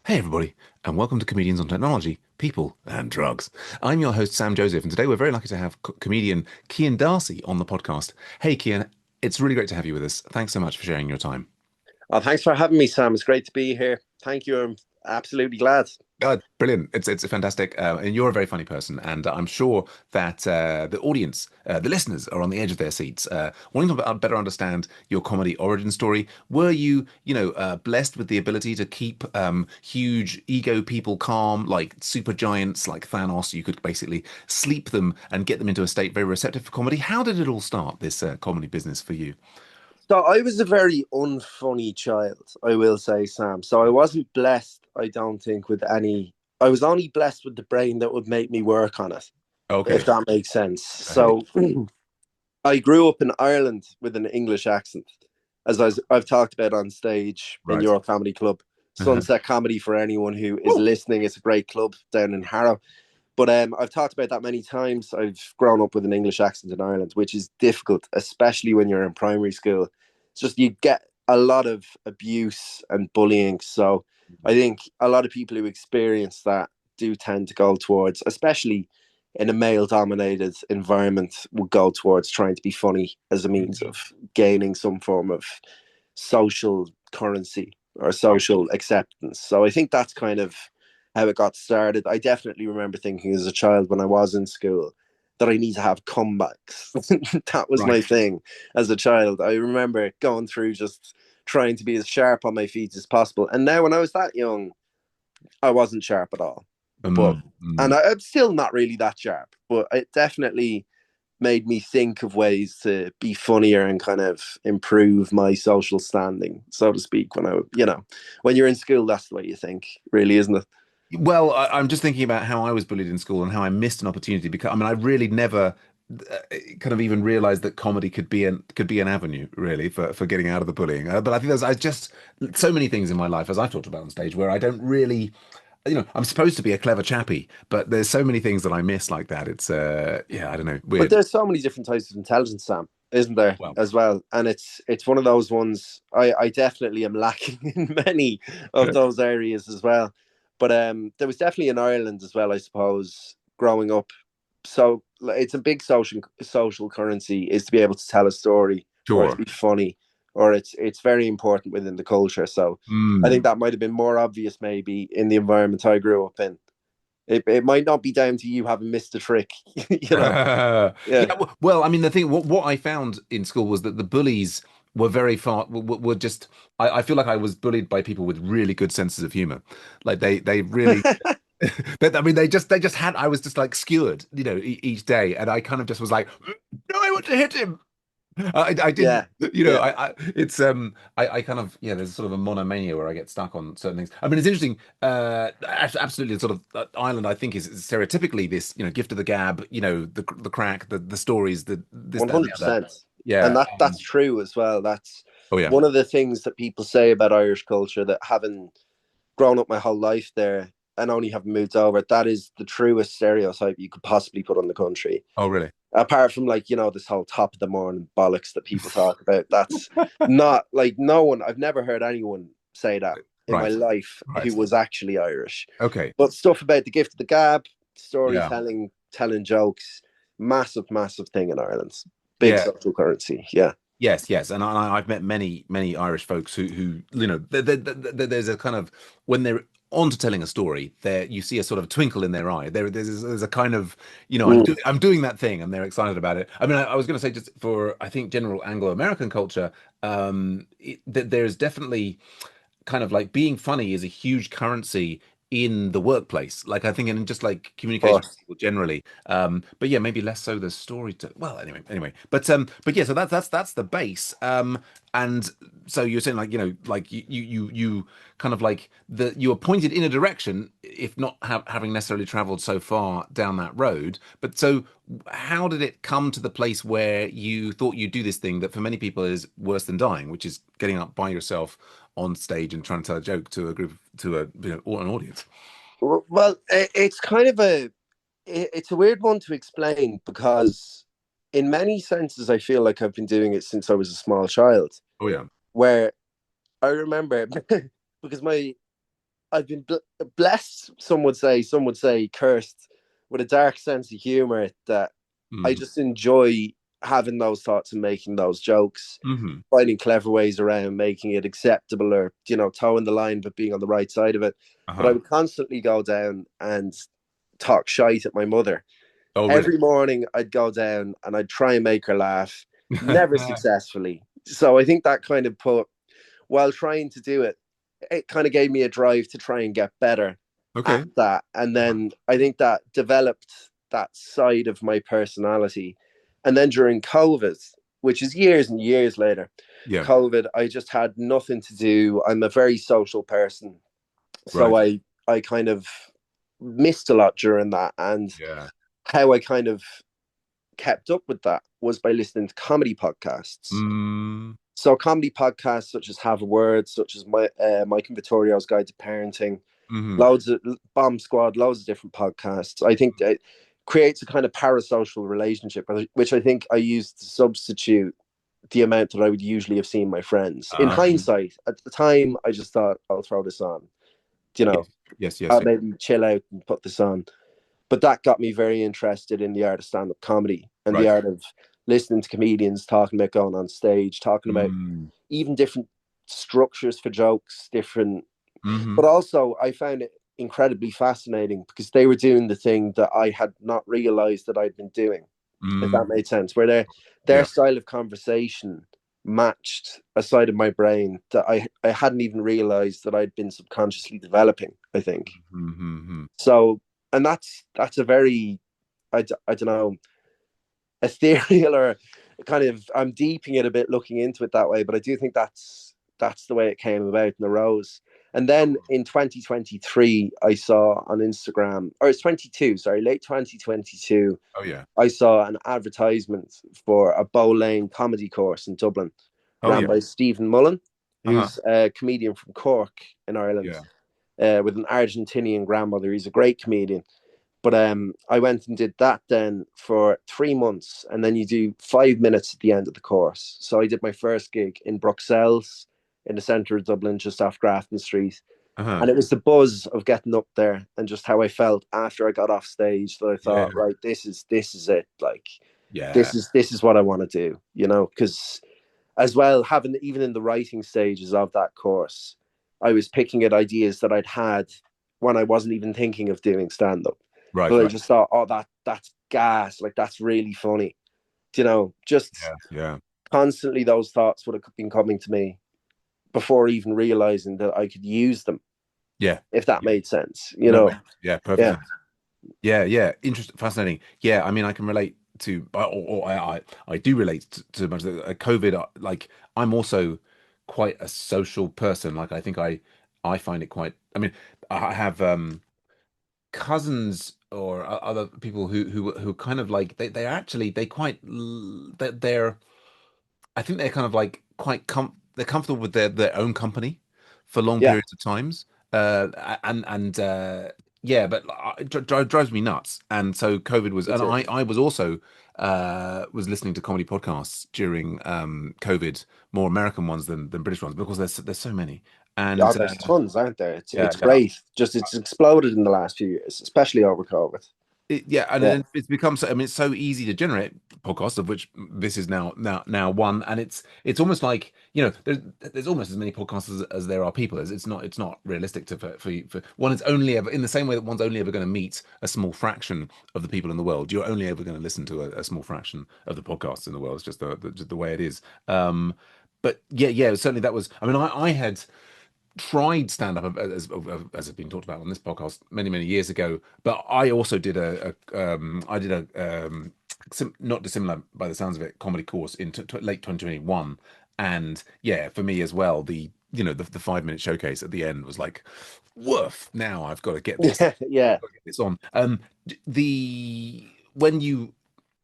Hey, everybody, and welcome to Comedians on Technology, People, and Drugs. I'm your host, Sam Joseph, and today we're very lucky to have comedian Cian Darcy on the podcast. Hey, Cian, it's really great to have you with us. Thanks so much for sharing your time. Oh, thanks for having me, Sam. It's great to be here. Thank you. I'm absolutely glad. Brilliant. It's fantastic. And you're a very funny person. And I'm sure that the audience, the listeners, are on the edge of their seats, wanting to better understand your comedy origin story. Were you, blessed with the ability to keep huge ego people calm, like super giants like Thanos? You could basically sleep them and get them into a state very receptive for comedy. How did it all start, this comedy business for you? So I was a very unfunny child, I will say, Sam. So I wasn't blessed, I don't think, with any. I was only blessed with the brain that would make me work on it, if Okay. that makes sense. Hey. So I grew up in Ireland with an English accent, as I've talked about on stage in Right. your comedy club. Uh-huh. Sunset Comedy for anyone who is Woo. listening. It's a great club down in Harrow. But I've talked about that many times. I've grown up with an English accent in Ireland, which is difficult, especially when you're in primary school. It's just you get a lot of abuse and bullying. So I think a lot of people who experience that do tend to go towards, especially in a male dominated environment, will go towards trying to be funny as a means of gaining some form of social currency or social acceptance. So I think that's kind of how it got started. I definitely remember thinking as a child when I was in school that I need to have comebacks. That was Right. my thing as a child. I remember going through just trying to be as sharp on my feet as possible. And now when I was that young, I wasn't sharp at all. But Um, and mm. I'm still not really that sharp, but it definitely made me think of ways to be funnier and kind of improve my social standing, so to speak. When you're in school, that's the way you think, really, isn't it? Well, I'm just thinking about how I was bullied in school and how I missed an opportunity because I mean I really never kind of even realized that comedy could be an avenue really for getting out of the bullying. But I think there's I just so many things in my life as I've talked about on stage where I don't really I'm supposed to be a clever chappy, but there's so many things that I miss like that. It's yeah, I don't know, But weird. there's so many different types of intelligence, Sam, isn't there, Well, as well? And it's one of those ones I definitely am lacking in many of those areas as well. But there was definitely in Ireland as well, I suppose, growing up. So it's a big social currency is to be able to tell a story or to sure. be funny, or it's very important within the culture. So I think Mm. that might have been more obvious maybe in the environment I grew up in. It might not be down to you having missed a trick, you know. Yeah, Yeah. well, I mean, the thing, what I found in school was that the bullies were very far, were just, I feel like I was bullied by people with really good senses of humor. Like they really, I mean, they just had, I was just like skewered, each day. And I kind of just was like, no, I want to hit him. I didn't, Yeah, yeah. it's, I kind of, yeah, there's sort of a monomania where I get stuck on certain things. I mean, it's interesting. Absolutely, sort of Ireland, I think, is stereotypically this, gift of the gab, the crack, the stories, the this, that, and the other. 100%. And Yeah. that's true as well. That's Oh, yeah. one of the things that people say about Irish culture that having grown up my whole life there and only having moved over, that is the truest stereotype you could possibly put on the country. Oh, really? Apart from this whole top of the morning bollocks that people talk about. That's not like no one, I've never heard anyone say that in my Right. life who Right. was actually Irish. Okay. But stuff about the gift of the gab, Yeah. storytelling, telling jokes, massive, massive thing in Ireland. Big Yeah. social currency. Yeah. Yes, yes, and I've met many Irish folks who there's a kind of when they're onto telling a story, there you see a sort of twinkle in their eye. There's a kind of Mm. I'm doing that thing, and they're excited about it. I mean, I was going to say just for I think general Anglo-American culture, there's definitely kind of like being funny is a huge currency in the workplace. Like I think in just like communication with But people generally. But yeah, maybe less so the story to well, anyway. But yeah, so that's the base. And so you're saying like, like you kind of like you were pointed in a direction, if not having necessarily traveled so far down that road. But so how did it come to the place where you thought you'd do this thing that for many people is worse than dying, which is getting up by yourself on stage and trying to tell a joke to a group to a or an audience. well, it's kind of it's a weird one to explain because in many senses I feel like I've been doing it since I was a small child. Oh yeah. Where I remember because my I've been blessed. Some would say cursed, with a dark sense of humor that I Mm. just enjoy having those thoughts and making those jokes, Hmm. finding clever ways around making it acceptable, or towing the line but being on the right side of it. But I Uh-huh. would constantly go down and talk shite at my mother. Oh, really? Every morning I'd go down and I'd try and make her laugh, never successfully. So I think that kind of put, while trying to do it, it kind of gave me a drive to try and get better at Okay. that. And Uh-huh. then I think that developed that side of my personality. And then during COVID, which is years and years later, Yeah. COVID, I just had nothing to do. I'm a very social person. So Right. I kind of missed a lot during that. And Yeah. how I kind of kept up with that was by listening to comedy podcasts. Mm. So comedy podcasts such as Have a Word, such as Mike and Vittorio's Guide to Parenting, Hmm. loads of Bomb Squad, loads of different podcasts. I think it creates a kind of parasocial relationship, which I think I used to substitute the amount that I would usually have seen my friends. In Uh, hindsight, at the time, I just thought I'll throw this on. You yes. know, Yes. Yes. I'll Yes. maybe chill out and put this on. But that got me very interested in the art of stand-up comedy and the Right. art of listening to comedians talking about going on stage, talking about Mm. even different structures for jokes, different. Hmm. But also, I found it incredibly fascinating because they were doing the thing that I had not realized that I'd been doing, if Mm. that made sense, where their Yeah. style of conversation matched a side of my brain that I hadn't even realized that I'd been subconsciously developing, I think. Hmm. So, and that's a very, I don't know, ethereal, or kind of, I'm deeping it a bit looking into it that way, but I do think that's the way it came about in the rose. And then in 2023 I saw on Instagram, or it's 22, sorry, late 2022, Oh, yeah. I saw an advertisement for a Bow Lane comedy course in Dublin, Oh, ran yeah. by Stephen Mullen, Uh-huh. who's a comedian from Cork in Ireland, Yeah. with an Argentinian grandmother. He's a great comedian. But I went and did that then for 3 months, and then you do 5 minutes at the end of the course. So I did my first gig in Bruxelles, in the centre of Dublin, just off Grafton Street, Uh-huh. and it was the buzz of getting up there and just how I felt after I got off stage that I Yeah. thought, right, this is it. Like Yeah. this is what I want to do, because as well, having even in the writing stages of that course, I was picking at ideas that I'd had when I wasn't even thinking of doing stand up. Right. But I Right. just thought, oh, that's gas, like that's really funny. Just Yeah. Yeah. constantly those thoughts would have been coming to me before even realizing that I could use them, Yeah. if that Yeah. made sense. No. Yeah. Perfect Yeah, sense. Yeah, yeah, interesting, fascinating. Yeah, I mean, I can relate to, or I do relate to much of COVID. Like, I'm also quite a social person. Like, I think I find it quite. I mean, I have cousins or other people who kind of like they actually they quite they're I think they're kind of like quite they're comfortable with their own company for long yeah, periods of times. And yeah, but it drives me nuts. And so COVID was, me and too. I was also was listening to comedy podcasts during COVID, more American ones than British ones because there's so many. Yeah, And there's tons, aren't there? It's yeah, it's yeah. great. Just it's exploded in the last few years, especially over COVID. Yeah, and Yeah, it's become so. I mean, it's so easy to generate podcasts, of which this is now one. And it's almost like there's almost as many podcasts as there are people. It's not realistic to for one. It's only ever in the same way that one's only ever going to meet a small fraction of the people in the world. You're only ever going to listen to a small fraction of the podcasts in the world. It's just the way it is. But yeah, certainly that was. I mean, I had tried stand up as has been talked about on this podcast many years ago, but I also did I did a not dissimilar by the sounds of it comedy course in late 2021, and yeah, for me as well, the 5 minute showcase at the end was like, woof, now I've got to get this, yeah, yeah. got to get this on. The when you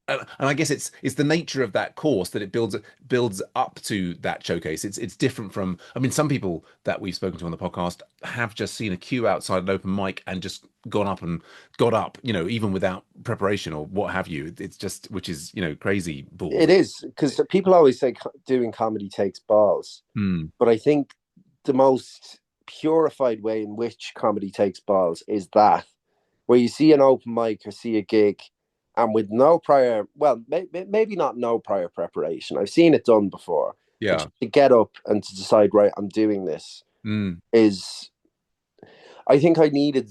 and I guess it's the nature of that course that it builds up to that showcase. It's different from. I mean, some people that we've spoken to on the podcast have just seen a queue outside an open mic and just gone up and got up. Even without preparation or what have you. It's just which is crazy balls. It is, because people always say doing comedy takes balls, Hmm. but I think the most purified way in which comedy takes balls is that where you see an open mic or see a gig, and with no prior, well, maybe not no prior preparation. I've seen it done before, but Yeah. just to get up and to decide, right, I'm doing this Mm. is. I think I needed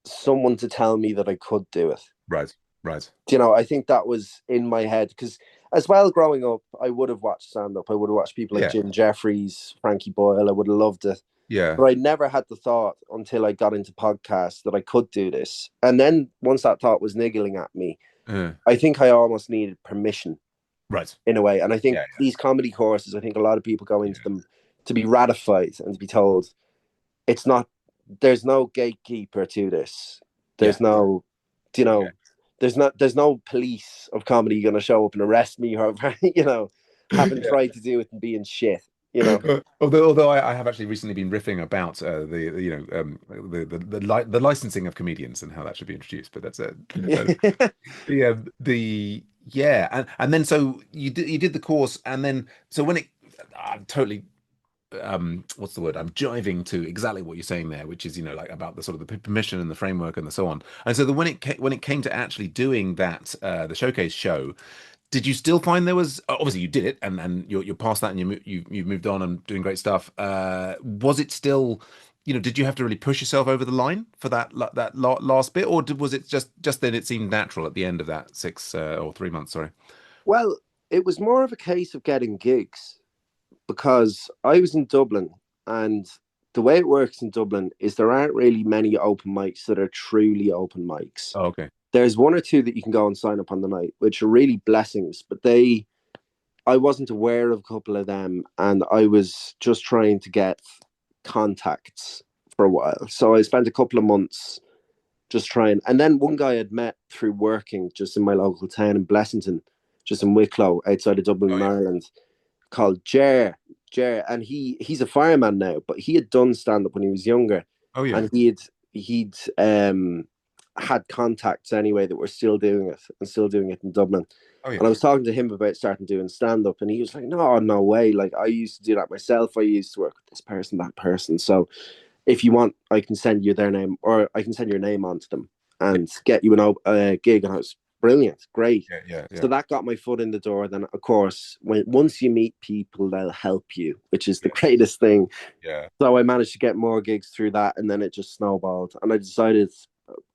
someone to tell me that I could do it. Right. Right. I think that was in my head because, as well, growing up, I would have watched stand up. I would have watched people like Yeah. Jim Jeffries, Frankie Boyle. I would have loved it. Yeah. But I never had the thought until I got into podcasts that I could do this. And then once that thought was niggling at me, Uh, I think I almost needed permission right. in a way. And I think Yeah. these comedy courses, I think a lot of people go Yeah. into them to be ratified and to be told it's not, there's no gatekeeper to this. Yeah. There's no, you Yeah. know, there's no police of comedy going to show up and arrest me or, having Yeah. tried to do it and being shit. Although I have actually recently been riffing about the licensing of comedians and how that should be introduced, but that's it. The yeah, and then so you did the course, and then so when it I'm totally what's the word? I'm jiving to exactly what you're saying there, which is like about the sort of the permission and the framework and the so on. And so when it came to actually doing that the showcase show, did you still find there was obviously you did it and you're past that and you've moved on and doing great stuff. Was it still, did you have to really push yourself over the line for that last bit, or was it just that it seemed natural at the end of that 6 or 3 months? Sorry. Well, it was more of a case of getting gigs because I was in Dublin, and the way it works in Dublin is there aren't really many open mics that are truly open mics. Oh, okay. There's one or two that you can go and sign up on the night, which are really blessings, but I wasn't aware of a couple of them, and I was just trying to get contacts for a while. So I spent a couple of months just trying. And then one guy I'd met through working just in my local town in Blessington, just in Wicklow, outside of Dublin Oh in yeah. Ireland, called Jer, and he's a fireman now, but he had done stand up when he was younger, Oh yeah. and he'd had contacts anyway that were still doing it and still doing it in Dublin. Oh yeah. And I was talking to him about starting doing stand up, and he was like, "No, no way! Like I used to do that myself. I used to work with this person, that person. So if you want, I can send you their name, or I can send your name on to them Yeah. and get you an gig." And I was brilliant, great. Yeah. Yeah. So Yeah. that got my foot in the door. Then, of course, once you meet people, they'll help you, which is the Yeah. greatest thing. Yeah. So I managed to get more gigs through that, and then it just snowballed. And I decided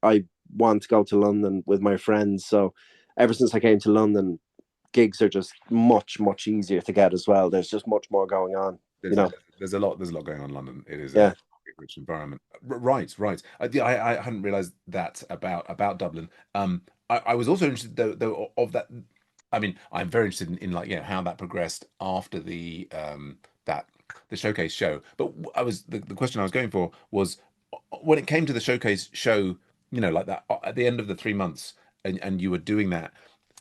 I want to go to London with my friends. So ever since I came to London, gigs are just much, much easier to get as well. There's just much more going on, you There's know. there's a lot going on in London. It is a Yeah. rich environment. Right, right. I hadn't realized that about Dublin. I was also interested though of that. I mean, I'm very interested in like how that progressed after that the showcase show. But I was the question I was going for was when it came to the showcase show, like that at the end of the 3 months, and you were doing that.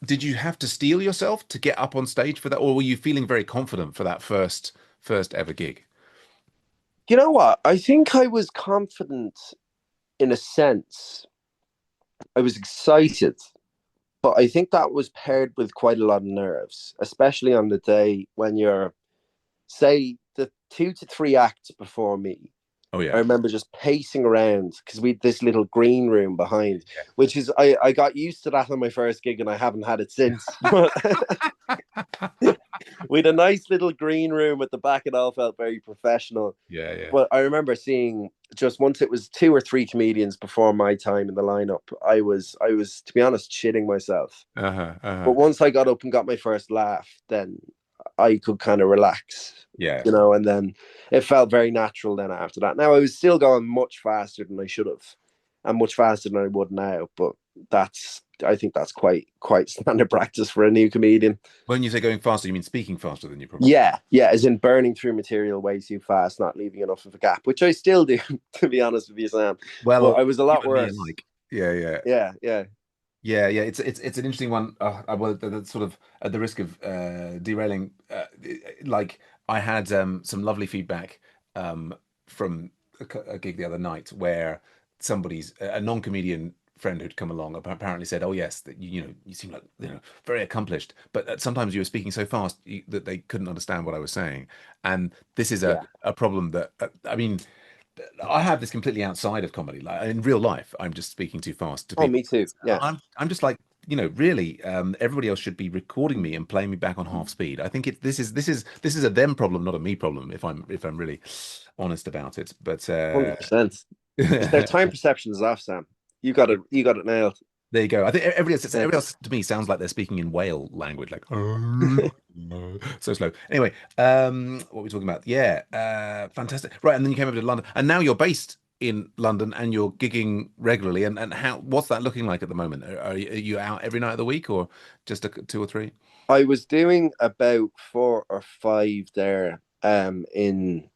Did you have to steel yourself to get up on stage for that, or were you feeling very confident for that first ever gig? You know what? I think I was confident in a sense. I was excited, but I think that was paired with quite a lot of nerves, especially on the day when you're, say, the 2 to 3 acts before me. Oh I yeah. remember just pacing around because we had this little green room behind, which is I got used to that on my first gig and I haven't had it since. But we had a nice little green room at the back. It all felt very professional. Yeah, yeah. But I remember seeing just once it was 2 or 3 comedians before my time in the lineup, I was to be honest shitting myself. Uh-huh, But uh-huh. once I got up and got my first laugh, then I could kind of relax, Yeah. and then it felt very natural then after that. Now I was still going much faster than I should have, and much faster than I would now, but I think that's quite standard practice for a new comedian. When you say going faster, you mean speaking faster than you probably. Yeah, yeah, as in burning through material way too fast, not leaving enough of a gap, which I still do, to be honest with you, Sam. But Well, I was a you lot and me worse. alike. Yeah, yeah. Yeah, yeah. Yeah, yeah, it's an interesting one. Well, that's sort of at the risk of derailing. Like I had some lovely feedback from a gig the other night where somebody's a non-comedian friend who'd come along apparently said, "Oh yes, that you seem like very accomplished, but sometimes you were speaking so fast that they couldn't understand what I was saying." And this is Yeah. a problem that I mean, I have this completely outside of comedy. Like in real life, I'm just speaking too fast to Oh, people. me too. Yeah. I'm just like, really, everybody else should be recording me and playing me back on half speed. I think this is a them problem, not a me problem, if I'm really honest about it. But 100%. Is their time perception is off, Sam. You got it. You got it nailed. there you go. I think Yeah. everybody else to me sounds like they're speaking in whale language, like so slow. Anyway, what were we talking about? Yeah, fantastic. Right, and then you came over to London, and now you're based in London, and you're gigging regularly. And what's that looking like at the moment? Are you out every night of the week, or just two or three? I was doing about 4 or 5 there in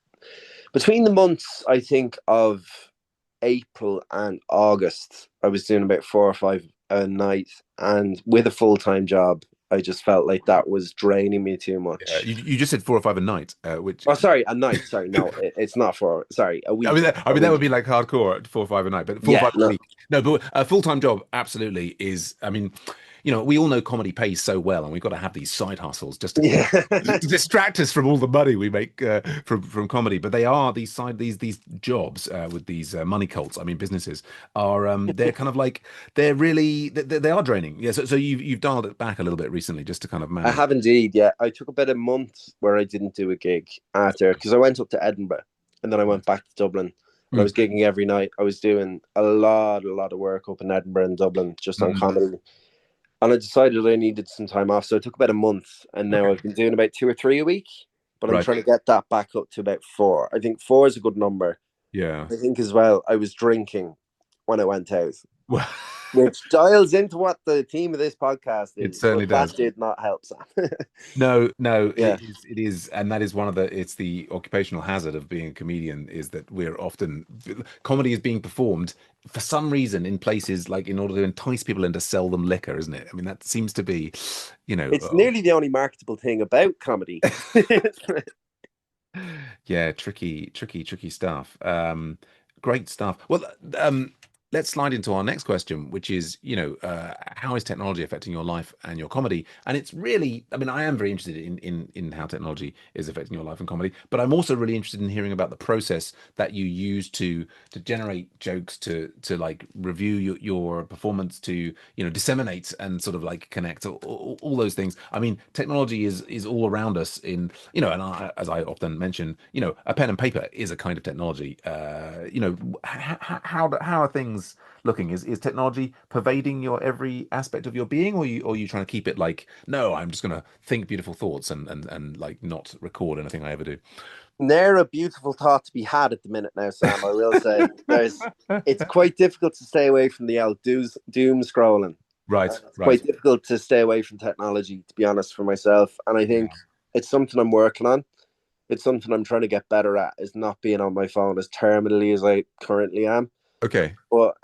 between the months, I think, of April and August. I was doing about 4 or 5 a night, and with a full-time job, I just felt like that was draining me too Yeah, much. you just said 4 or 5 a night, which Oh, sorry, a night. Sorry, no, it's not for. Sorry, a I mean, week. A that would week. be like hardcore at 4 or 5 a night, but four or Yeah, five a no, week. No, but a full-time job absolutely is. I mean, we all know comedy pays so well, and we've got to have these side hustles just to yeah. to distract us from all the money we make from comedy. But they are these jobs with these money cults. I mean, businesses are they're kind of like they are draining. Yeah, so you've dialed it back a little bit recently just to kind of I manage. have indeed. Yeah, I took about a month where I didn't do a gig after because I went up to Edinburgh and then I went back to Dublin. And I Mm, was gigging every night. I was doing a lot of work up in Edinburgh and Dublin just on mm, comedy. And I decided I needed some time off. So I took about a month and now okay, I've been doing about 2 or 3 a week. But I'm right. trying to get that back up to about four. I think four is a good number. Yeah. I think as well, I was drinking when I went out, Well, which dials into what the theme of this podcast it is, certainly but that does. did not help, Sam. No, no, Yeah. it is, and that is one of it's the occupational hazard of being a comedian is that we're often comedy is being performed for some reason in places like in order to entice people and to sell them liquor, isn't it? I mean, that seems to be, you know, It's nearly the only marketable thing about comedy. yeah, tricky stuff. Great stuff. Well, let's slide into our next question, which is, how is technology affecting your life and your comedy? And it's really, I mean, I am very interested in how technology is affecting your life and comedy, but I'm also really interested in hearing about the process that you use to generate jokes, to like review your performance, to disseminate and sort of like connect all those things. I mean, technology is all around us in and as I often mention, a pen and paper is a kind of technology. How are things looking? Is technology pervading your every aspect of your being, or you trying to keep it like, no, I'm just going to think beautiful thoughts and like not record anything I ever do. Ne'er a beautiful thought to be had at the minute now, Sam. I will say it's quite difficult to stay away from the old doom scrolling. Right, It's right. quite difficult to stay away from technology, to be honest, for myself. And I think Yeah. it's something I'm working on. It's something I'm trying to get better at, is not being on my phone as terminally as I currently am. Okay. But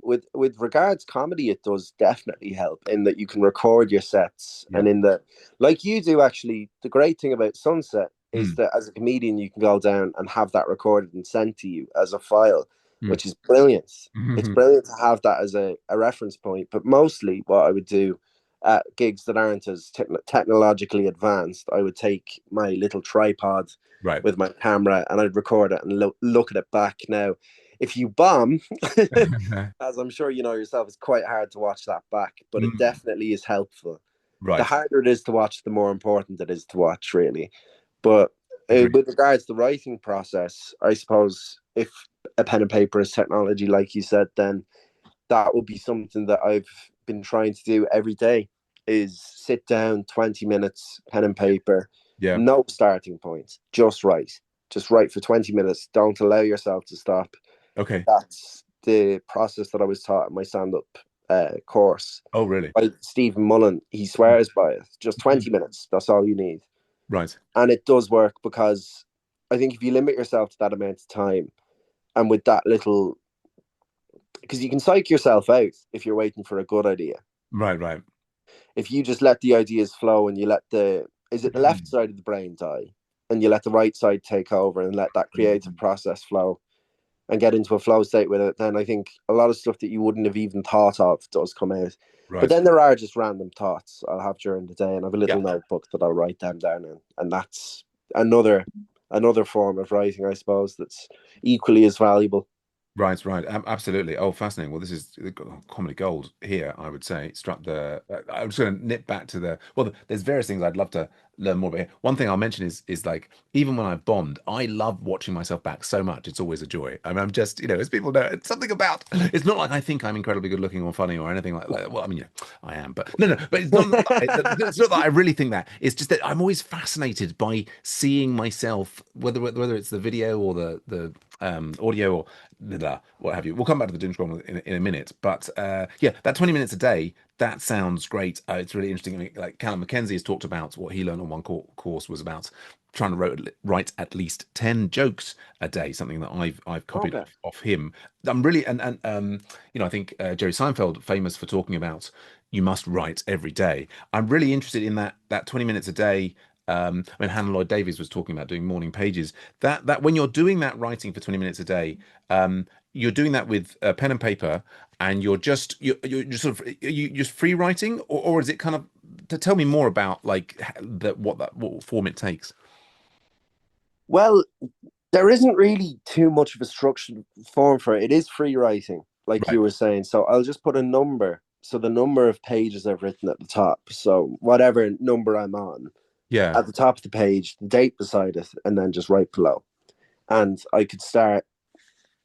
with regards comedy, it does definitely help in that you can record your sets, Yeah. and in that, like you do actually, the great thing about Sunset is Mm, that as a comedian you can go down and have that recorded and sent to you as a file, mm. which is brilliant. It's Mhm. brilliant to have that as a reference point. But mostly what I would do at gigs that aren't as technologically advanced, I would take my little tripod Right. with my camera and I'd record it and look at it back. Now if you bomb, as I'm sure you know yourself, it's quite hard to watch that back, but it Mm, definitely is helpful. The right. harder it is to watch, the more important it is to watch, really. But Agreed. with regards to the writing process, I suppose if a pen and paper is technology, like you said, then that would be something that I've been trying to do every day is sit down 20 minutes, pen and paper, Yeah. no starting point, just write. Just write for 20 minutes. Don't allow yourself to stop. Okay. That's the process that I was taught in my stand-up course Oh, really? by Stephen Mullen. He swears by it. Just Mhm. 20 minutes. That's all you need. Right. And it does work because I think if you limit yourself to that amount of time and with that little, because you can psych yourself out if you're waiting for a good idea. Right. Right. If you just let the ideas flow and you let is it the left Mm, side of the brain die? And you let the right side take over and let that creative process flow. and get into a flow state with it, then I think a lot of stuff that you wouldn't have even thought of does come out. But Right. then there are just random thoughts I'll have during the day, and I have a Yeah. little notebook that I'll write them down in, and that's another form of writing, I suppose, that's equally as valuable. Right, right. Absolutely. Oh, fascinating. Well, this is comedy gold here, I would say. Struck the. I'm just going to nip back to the. Well, there's various things I'd love to learn more about here. One thing I'll mention is like even when I bombed, I love watching myself back so much. It's always a joy. I mean, I'm just as people know, it's something about. It's not like I think I'm incredibly good looking or funny or anything like that. Well, I mean, I am, but no, no. But it's not. It's not that I really think that. It's just that I'm always fascinated by seeing myself, whether it's the video or the audio or what have you. We'll come back to the doom scroll in a minute, but yeah, that 20 minutes a day, that sounds great. It's really interesting. I mean, like Callum McKenzie has talked about what he learned on one course was about trying to write at least 10 jokes a day, something that I've copied Okay. off him. I'm really and I think Jerry Seinfeld famous for talking about you must write every day. I'm really interested in that 20 minutes a day. When Hannah Lloyd Davies was talking about doing morning pages, that when you're doing that writing for 20 minutes a day, you're doing that with pen and paper, and you're just sort of you just free writing, or is it kind of to tell me more about like what form it takes? Well, there isn't really too much of a structured form for it. It is free writing, like Right. you were saying. So I'll just put a number. So the number of pages I've written at the top. So whatever number I'm on, Yeah. at the top of the page, the date beside it, and then just right below. And I could start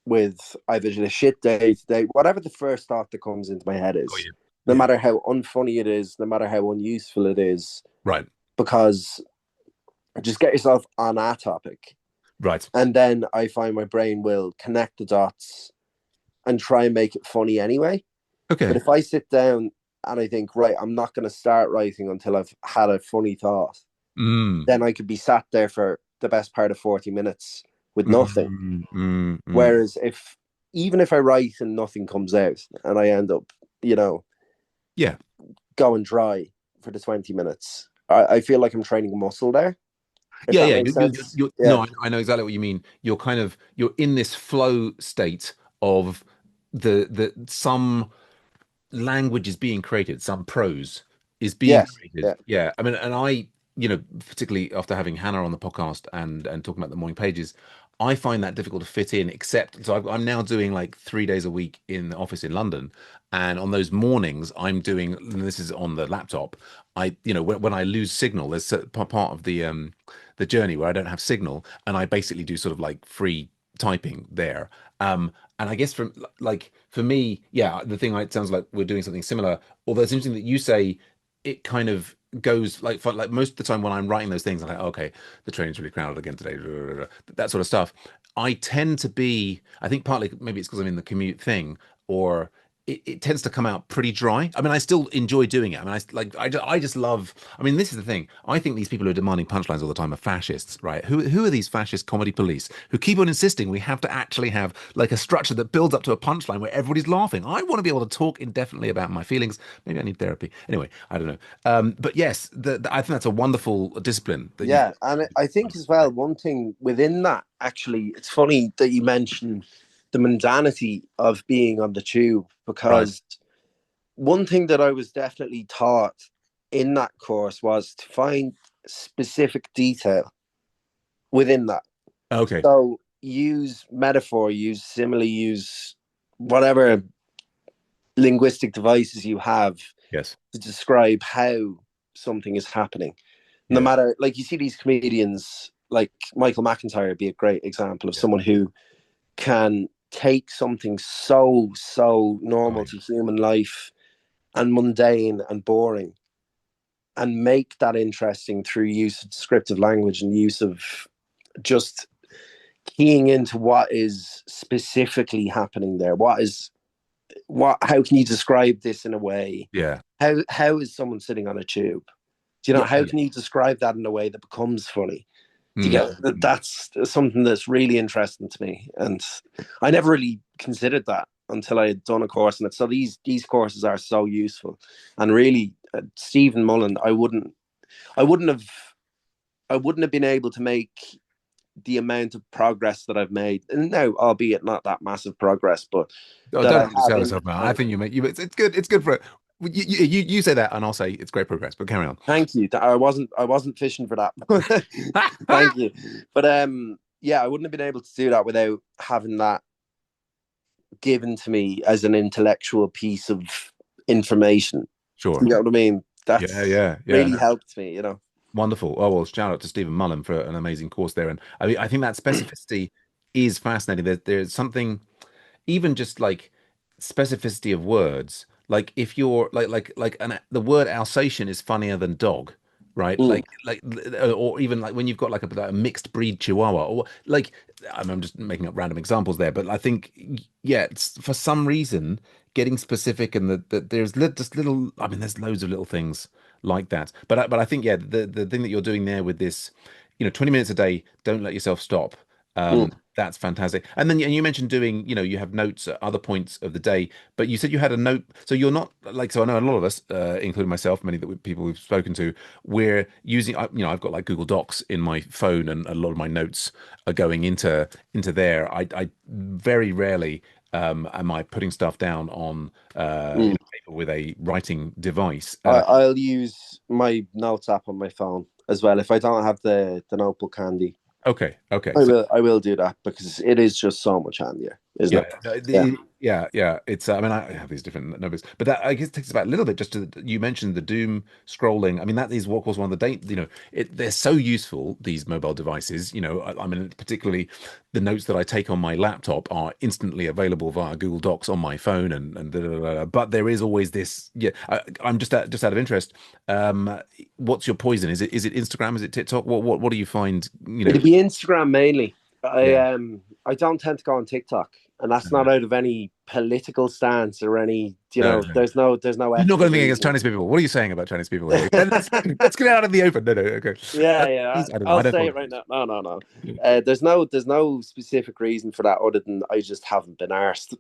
with either a shit day today, whatever the first thought that comes into my head Got is, you. no Yeah. matter how unfunny it is, no matter how unuseful it is, Right. because just get yourself on a topic. Right. And then I find my brain will connect the dots and try and make it funny anyway. But Okay. if I sit down and I think, right, I'm not going to start writing until I've had a funny thought, Mm. then I could be sat there for the best part of 40 minutes with nothing. Mm. Whereas even if I write and nothing comes out and I end up, you know, Yeah. going dry for the 20 minutes, I feel like I'm training a muscle there, if Yeah, that yeah. makes sense. No, Yeah. I know exactly what you mean. You're in this flow state of the some language is being created, some prose is being Yes. created. Yeah. Yeah, I mean, and particularly after having Hannah on the podcast and talking about the morning pages, I find that difficult to fit in. Except, so I'm now doing like 3 days a week in the office in London, and on those mornings, I'm doing. And this is on the laptop. When I lose signal, there's a part of the journey where I don't have signal, and I basically do sort of like free typing there. And I guess for me, yeah, it sounds like we're doing something similar. Although it's interesting that you say it kind of goes like most of the time when I'm writing those things, I'm like, okay, the train's really crowded again today, that sort of stuff. I tend to be, I think partly maybe it's because I'm in the commute thing, or it tends to come out pretty dry. I mean, I still enjoy doing it. I mean, I just love. I mean, this is the thing. I think these people who are demanding punchlines all the time are fascists, right? Who are these fascist comedy police who keep on insisting we have to actually have like a structure that builds up to a punchline where everybody's laughing? I want to be able to talk indefinitely about my feelings. Maybe I need therapy. Anyway, I don't know. But yes, I think that's a wonderful discipline that you've. Yeah. And I think as well, one thing within that, actually, it's funny that you mentioned the mundanity of being on the tube, Right. because one thing that I was definitely taught in that course was to find specific detail within that. Okay. So use metaphor, use simile, use whatever linguistic devices you have Yes. to describe how something is happening. No Yeah. matter, like, you see these comedians like Michael McIntyre be a great example of Yeah. someone who can take something so Oh, normal yeah. to human life and mundane and boring and make that interesting through use of descriptive language and use of just keying into what is specifically happening there. How can you describe this in a way? Yeah. How is someone sitting on a tube? Do you know, Yeah. how can you describe that in a way that becomes funny? Do you Mm. get that? That's something that's really interesting to me, and I never really considered that until I had done a course in it. So these courses are so useful, and really, Stephen Mullen, I wouldn't have been able to make the amount of progress that I've made, and now, albeit not that massive progress, but Oh, that don't I have undersell in yourself, man. I time. think you make you. It's good. It's good for it. You say that, and I'll say it's great progress. But carry on. Thank you. I wasn't fishing for that. Thank you. But yeah, I wouldn't have been able to do that without having that given to me as an intellectual piece of information. Sure. You know what I mean? Yeah, That's yeah, yeah. really No, helped me, you know. wonderful. Oh well, shout out to Stephen Mullen for an amazing course there. And I mean, I think that specificity is fascinating. There's something even just like specificity of words. Like if you're the word Alsatian is funnier than dog, right? Mm, Or even like when you've got like a mixed breed Chihuahua, or like I'm just making up random examples there, but I think yeah, it's, for some reason getting specific and that there's just little. I mean, there's loads of little things like that, but I think yeah, the thing that you're doing there with this, 20 minutes a day, don't let yourself stop. mm. That's fantastic. And then and you mentioned doing, you have notes at other points of the day, but you said you had a note. So you're not like, so I know a lot of us, including myself, many people we've spoken to, we're using, I've got like Google Docs in my phone and a lot of my notes are going into there. I very rarely am I putting stuff down on, Mm. paper with a writing device. I'll use my notes app on my phone as well. If I don't have the notebook handy, Okay. Okay. I So will I will do that because it is just so much handier, isn't yeah, it? no, Yeah. yeah, yeah. It's I mean, I have these different numbers, but that I guess takes about a little bit. Just to you mentioned the doom scrolling. I mean, that is what was one of the they're so useful, these mobile devices. I mean, particularly the notes that I take on my laptop are instantly available via Google Docs on my phone, and da, da, da, da. But there is always this. Yeah, I'm just out of interest. What's your poison? Is it Instagram? Is it TikTok? What do you find? It'd be Instagram mainly. I Yeah. I don't tend to go on TikTok, and that's not No, out of any political stance or any, no, no. there's no You're not ethical going to think against reason. Chinese people. What are you saying about Chinese people here? Let's get it out in the open. No, no, okay. Yeah, yeah. I don't know. I'll I don't say follow it right news. now. No, no, no. There's no specific reason for that other than I just haven't been arsed.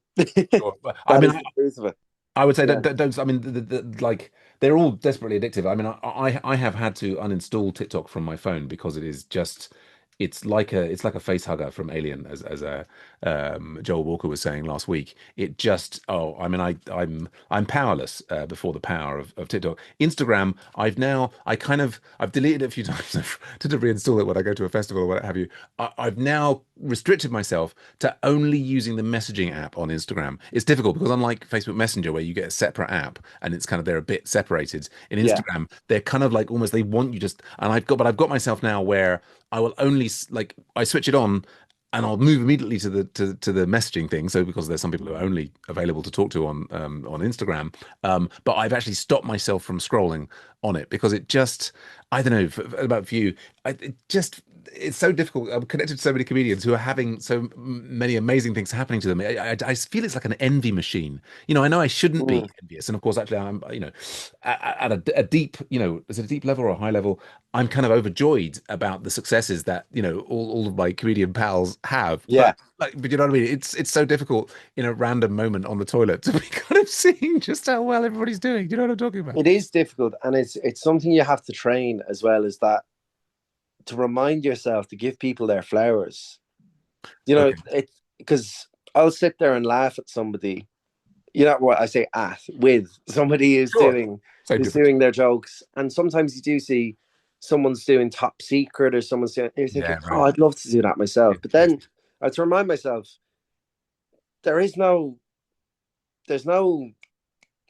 Sure. But, I That mean, is the truth of it. I would say Yeah. don't. I mean, like they're all desperately addictive. I mean, I have had to uninstall TikTok from my phone because it is just it's like a face hugger from Alien, as Joel Walker was saying last week. It just I mean, I'm powerless before the power of TikTok. Instagram, I've deleted it a few times to reinstall it when I go to a festival or what have you. I've now restricted myself to only using the messaging app on Instagram. It's difficult because unlike Facebook Messenger, where you get a separate app and it's kind of they're a bit separated, in Yeah. Instagram they're kind of like almost they want you just. And I've got myself now where I will only like I switch it on. And I'll move immediately to the messaging thing. So because there's some people who are only available to talk to on Instagram, but I've actually stopped myself from scrolling on it because it just I don't know about for you, it's so difficult. I'm connected to so many comedians who are having so many amazing things happening to them. I feel it's like an envy machine. I know I shouldn't be Mm. envious, and of course, actually, I'm at a deep, is it a deep level or a high level? I'm kind of overjoyed about the successes that all of my comedian pals have, Yeah. but you know what I mean. It's so difficult in a random moment on the toilet to be kind of seeing just how well everybody's doing. Do you know what I'm talking about? It is difficult, and it's something you have to train as well as that to remind yourself to give people their flowers. Okay, It because I'll sit there and laugh at somebody. You know what I say at with somebody sure. Same who's difference. doing their jokes, and sometimes you do see someone's doing top secret or someone's doing. You're thinking, Yeah, oh, right. I'd love to do that myself, but Yes. then I have to remind myself there is no, there's no,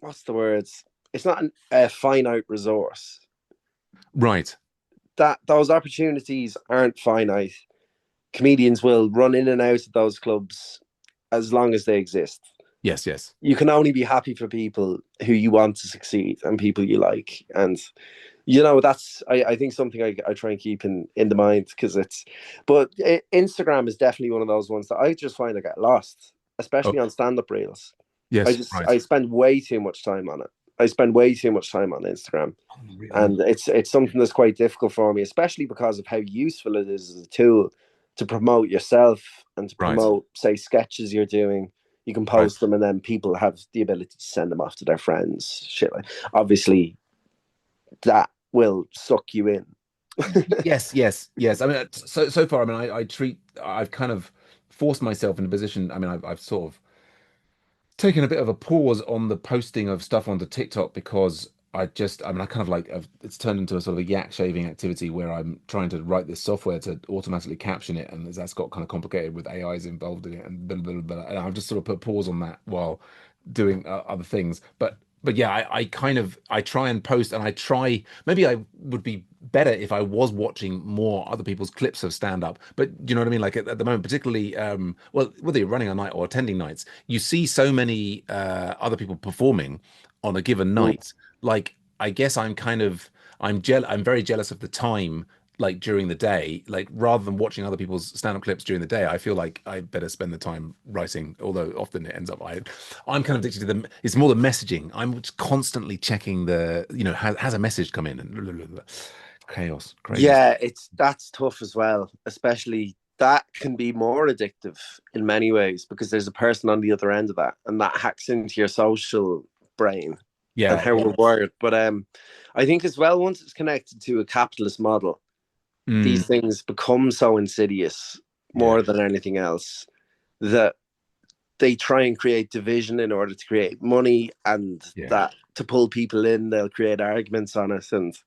what's the words? It's not a finite resource. Right. That those opportunities aren't finite. Comedians will run in and out of those clubs as long as they exist. Yes, yes. You can only be happy for people who you want to succeed and people you like. And that's I think something I try and keep in the mind because Instagram is definitely one of those ones that I just find I get lost, Oh, especially on stand-up reels. I yes, just right. I spend way too much time on it. I spend way too much time on Instagram, and it's something that's quite difficult for me, especially because of how useful it is as a tool to promote yourself and to Right, promote, say, sketches you're doing. You can right. post them, and then people have the ability to send them off to their friends. Shit, like obviously that will suck you in. Yes, yes, yes. I mean, so far, I mean, I've kind of forced myself in a position. I mean, I've sort of taken a bit of a pause on the posting of stuff onto TikTok because I mean, I kind of like, it's turned into a sort of a yak shaving activity where I'm trying to write this software to automatically caption it, and that's got kind of complicated with AIs involved in it, and blah, blah, blah, blah. And I've just sort of put pause on that while doing other things. But yeah, I kind of I try and post, and I try. Maybe I would be better if I was watching more other people's clips of stand up. But do you know what I mean? Like at the moment, particularly, well, whether you're running a night or attending nights, you see so many other people performing on a given Mm. night. Like I guess I'm very jealous of the time like during the day, like rather than watching other people's stand-up clips during the day, I feel like I better spend the time writing, although often it ends up I'm kind of addicted to the it's more the messaging. I'm just constantly checking has a message come in and blah, blah, blah, blah. Chaos, crazy. Yeah, that's tough as well. Especially that can be more addictive in many ways because there's a person on the other end of that, and that hacks into your social brain and Yeah, how yeah. we're wired. But I think as well, once it's connected to a capitalist model, Mm, these things become so insidious yeah, more than anything else that they try and create division in order to create money, and yeah. that to pull people in, they'll create arguments on it. And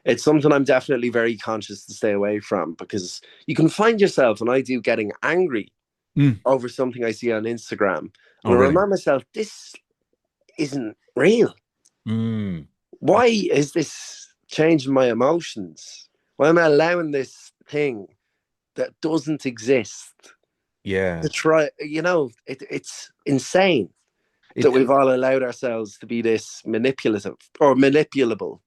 it's something I'm definitely very conscious to stay away from because you can find yourself, and I do, getting angry Mm. over something I see on Instagram. Oh, And I really? remind myself, this isn't real. Mm. Why is this changing my emotions? Why am I allowing this thing that doesn't exist to Yeah. try? It's insane that It we've all allowed ourselves to be this manipulative or manipulable.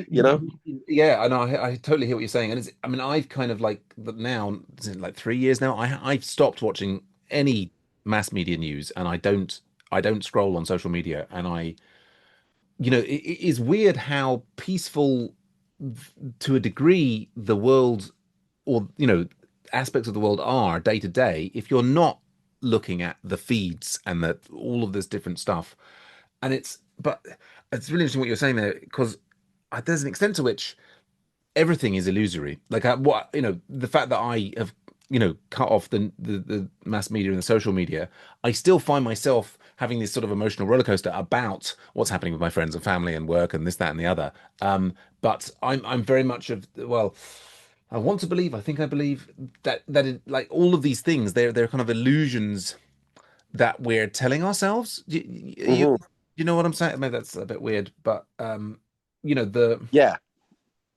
you know? Yeah, I know. I totally hear what you're saying, and I mean, I've kind of like now, is it like 3 years now. I've stopped watching any mass media news, and I don't scroll on social media, and it is weird how peaceful, to a degree, the world, or aspects of the world are day to day if you're not looking at the feeds and that all of this different stuff. And but it's really interesting what you're saying there because there's an extent to which everything is illusory. Like the fact that I have cut off the mass media and the social media, I still find myself having this sort of emotional roller coaster about what's happening with my friends and family and work and this, that, and the other. But I'm very much of well. I want to believe. I think I believe like all of these things, they're kind of illusions that we're telling ourselves. Mm-hmm. You know what I'm saying? Maybe that's a bit weird, but the Yeah.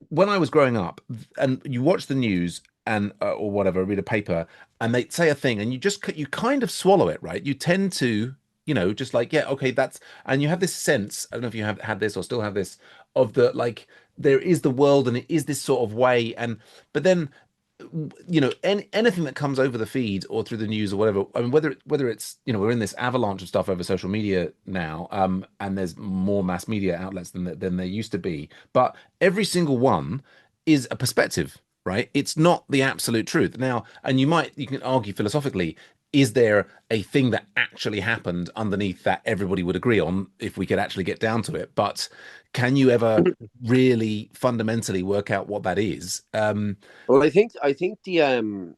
when I was growing up, and you watch the news and or whatever, read a paper, and they say a thing, and you kind of swallow it, right? You tend to, just like yeah, okay, and you have this sense. I don't know if you have had this or still have this of the like there is the world and it is this sort of way, and but then anything that comes over the feed or through the news or whatever. I mean, whether it's we're in this avalanche of stuff over social media now, and there's more mass media outlets than there used to be, but every single one is a perspective, right? It's not the absolute truth now, and you can argue philosophically. Is there a thing that actually happened underneath that everybody would agree on if we could actually get down to it? But can you ever really fundamentally work out what that is? Well, I think the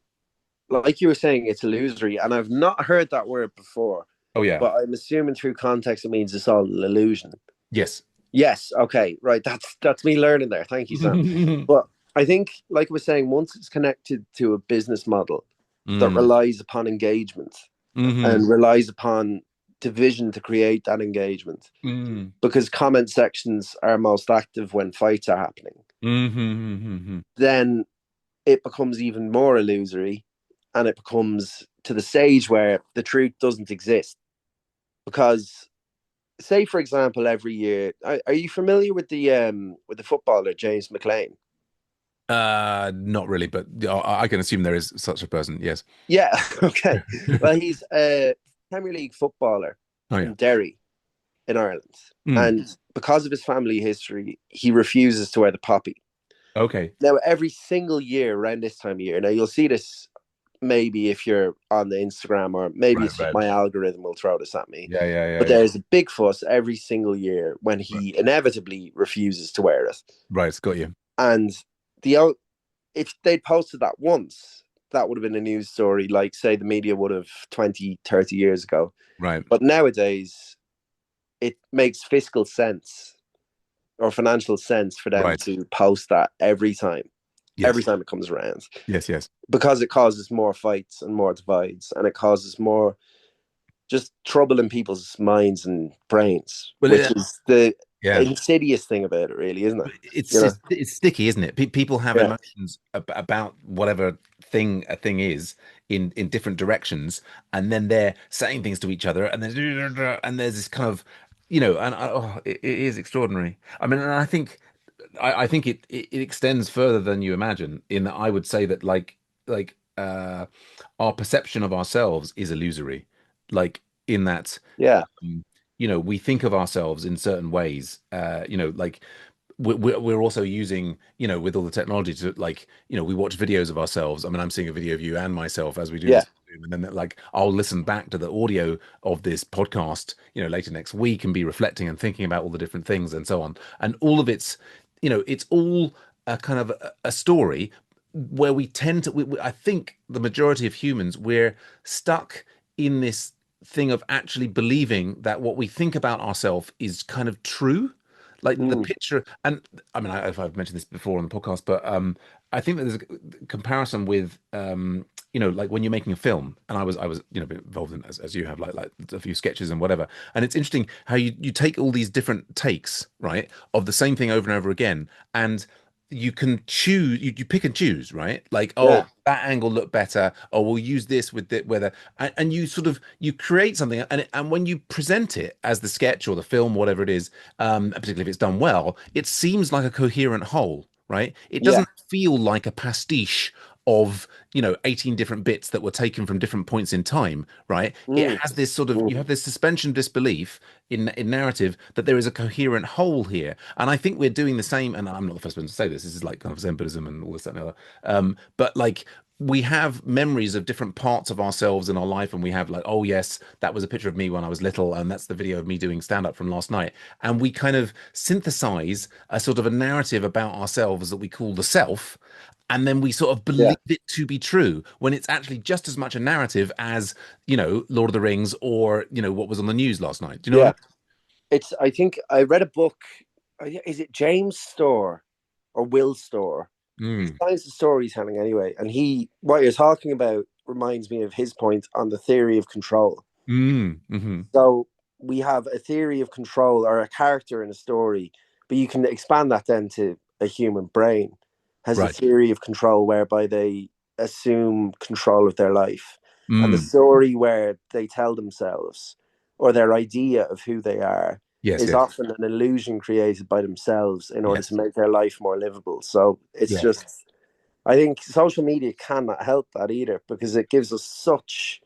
like you were saying, it's illusory, and I've not heard that word before, Oh yeah. but I'm assuming through context it means it's all an illusion. Yes. Yes, okay, right. That's me learning there. Thank you, Sam. But I think, like I was saying, once it's connected to a business model that Mm. relies upon engagement Hmm. and relies upon division to create that engagement, Mm. because comment sections are most active when fights are happening, Mm-hmm. then it becomes even more illusory, and it becomes to the stage where the truth doesn't exist. Because, say for example, every year, are you familiar with the footballer James McLean? Not really, but I can assume there is such a person. Yes. Yeah. Okay. Well, he's a Premier League footballer Oh yeah. in Derry in Ireland, Mm. and because of his family history, he refuses to wear the poppy. Okay. Now, every single year around this time of year, now you'll see this maybe if you're on the Instagram, or maybe Right. it's just Right. my algorithm will throw this at me. Yeah. Yeah. Yeah. But Yeah. there's a big fuss every single year when Right. he inevitably refuses to wear it. Right. Got you. And the if they'd posted that once, that would have been a news story, like say the media would have 20, 30 years ago. Right. But nowadays, it makes fiscal sense or financial sense for them Right. to post that every Yes. time it comes around, Yes. Yes. because it causes more fights and more divides, and it causes more just trouble in people's minds and brains, Well, which is the yeah. insidious thing about it, really, isn't it? It's You know? it's sticky, isn't it? People have Yeah, emotions about whatever thing a thing is in different directions, and then they're saying things to each other, and there's this kind of, and it is extraordinary. I mean, and I think it extends further than you imagine. In that, I would say that our perception of ourselves is illusory, like in that. yeah, um, we think of ourselves in certain ways. Like we're also using, with all the technology to we watch videos of ourselves. I mean, I'm seeing a video of you and myself as we do yeah, this. And then like I'll listen back to the audio of this podcast, later next week and be reflecting and thinking about all the different things and so on. And all of it's all a kind of a story where we tend to, I think the majority of humans, we're stuck in this thing of actually believing that what we think about ourselves is kind of true, like the mm, picture. And I mean, if I've mentioned this before on the podcast, but I think that there's a comparison with like when you're making a film, and I was involved in, as you have, like a few sketches and whatever. And it's interesting how you take all these different takes, right, of the same thing over and over again, and you can choose, you pick and choose, right? Like, yeah, oh, that angle looked better, or we'll use this with it, whether, and you sort of you create something, and when you present it as the sketch or the film, whatever it is, particularly if it's done well, it seems like a coherent whole, right? It yeah, doesn't feel like a pastiche of 18 different bits that were taken from different points in time, right? It mm, has this sort of, mm, you have this suspension of disbelief in narrative that there is a coherent whole here. And I think we're doing the same, and I'm not the first one to say this is like kind of Zen Buddhism and all this that, and the other. But like we have memories of different parts of ourselves in our life, and we have like, oh yes, that was a picture of me when I was little, and that's the video of me doing stand up from last night. And we kind of synthesize a sort of a narrative about ourselves that we call the self, and then we sort of yeah, believe it to be true when it's actually just as much a narrative as Lord of the Rings, or what was on the news last night. Do you know what yeah. I I think I read a book. Is it James Storr or Will Storr? mean? Science of storytelling, anyway. And what you're talking about reminds me of his point on the theory of control. Hmm. So we have a theory of control or a character in a story, but you can expand that then to a human brain has a Right. theory of control whereby they assume control of their life. And the Mm. story where they tell themselves or their idea of who they are Yes, is yes, often an illusion created by themselves in order to yes, make their life more livable. So it's yes, just, I think social media cannot help that either, because it gives us such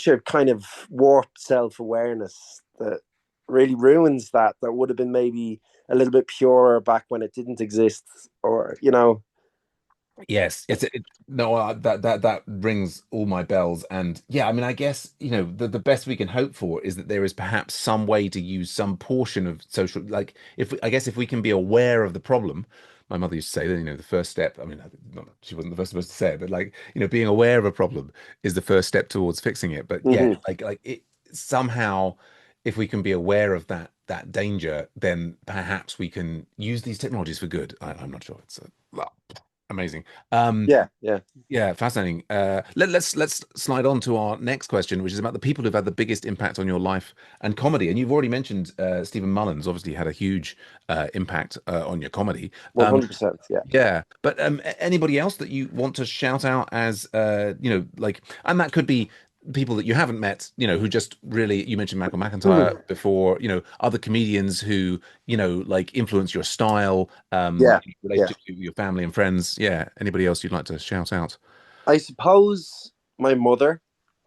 a kind of warped self-awareness that really ruins that would have been maybe a little bit purer back when it didn't exist, or yes. No, that rings all my bells. And yeah, I mean, I guess the best we can hope for is that there is perhaps some way to use some portion of social, like if we can be aware of the problem. My mother used to say that the first step. I mean, she wasn't the first supposed to say it, but like being aware of a problem is the first step towards fixing it. But yeah, mm-hmm. like it somehow, if we can be aware of that danger, then perhaps we can use these technologies for good. I'm not sure. It's well, amazing. Yeah, yeah. Yeah, fascinating. Let's slide on to our next question, which is about the people who've had the biggest impact on your life and comedy. And you've already mentioned Stephen Mullins. Obviously, had a huge impact on your comedy. 100%. Yeah. Yeah, but anybody else that you want to shout out as like, and that could be people that you haven't met, who just really, you mentioned Michael McIntyre Mhm. before, other comedians who, like influence your style, Yeah, yeah. relationship with your family and friends. Yeah, anybody else you'd like to shout out? I suppose my mother,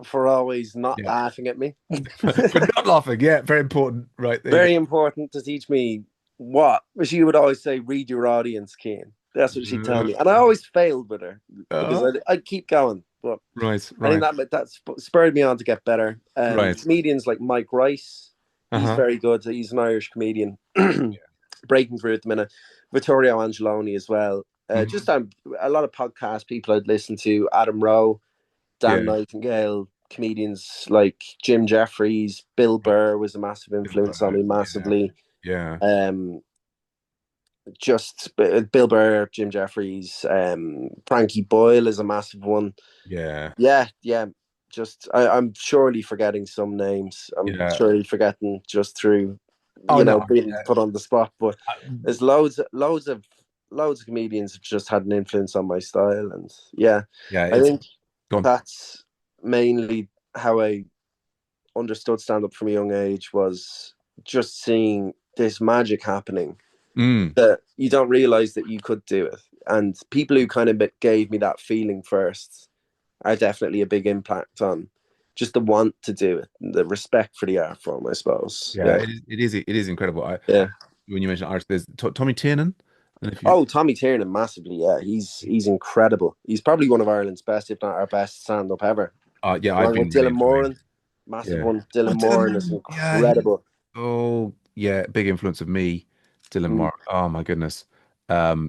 for always not Yeah. laughing at me. For not laughing. Yeah, very important. Right, there you go. Very important to teach me what she would always say, read your audience, Keen. That's what she'd tell me. And I always failed with her because Uh, I'd keep going. But right, I think right, that spurred me on to get better. right. Comedians like Mike Rice, he's Uh-huh. very good. He's an Irish comedian. breaking through at the minute. Vittorio Angeloni as well. Hmm. Just a lot of podcast people I'd listen to. Adam Rowe, Dan Yeah. Nightingale, comedians like Jim Jeffries, Bill Oh, Burr was a massive Bill influence on Burr. me Yeah. massively. Yeah. Um, just Bill Burr, Jim Jeffries, Frankie Boyle is a massive one. Yeah. Yeah, yeah. Just I'm surely forgetting some names. I'm Yeah. surely forgetting just through, Oh no. being put on the spot. But I, there's loads of comedians have just had an influence on my style, and yeah, yeah. I It's think gone. that's mainly how I understood stand up from a young age, was just seeing this magic happening Mm. that you don't realize that you could do it. And people who kind of gave me that feeling first are definitely a big impact on just the want to do it, and the respect for the art form, I suppose. Yeah. Yeah. It is incredible. Yeah. When you mentioned Irish, there's Tommy Tiernan. And if you, Oh, Tommy Tiernan, massively. Yeah. He's incredible. He's probably one of Ireland's best, if not our best stand up ever. yeah, I've Along with been really Dylan enjoying. Moran, massive Yeah. one. Oh, Dylan Dylan Moran is Moran. Yeah, he. incredible. Oh, yeah, big influence of me, Dylan Mm, Moran. Oh my goodness.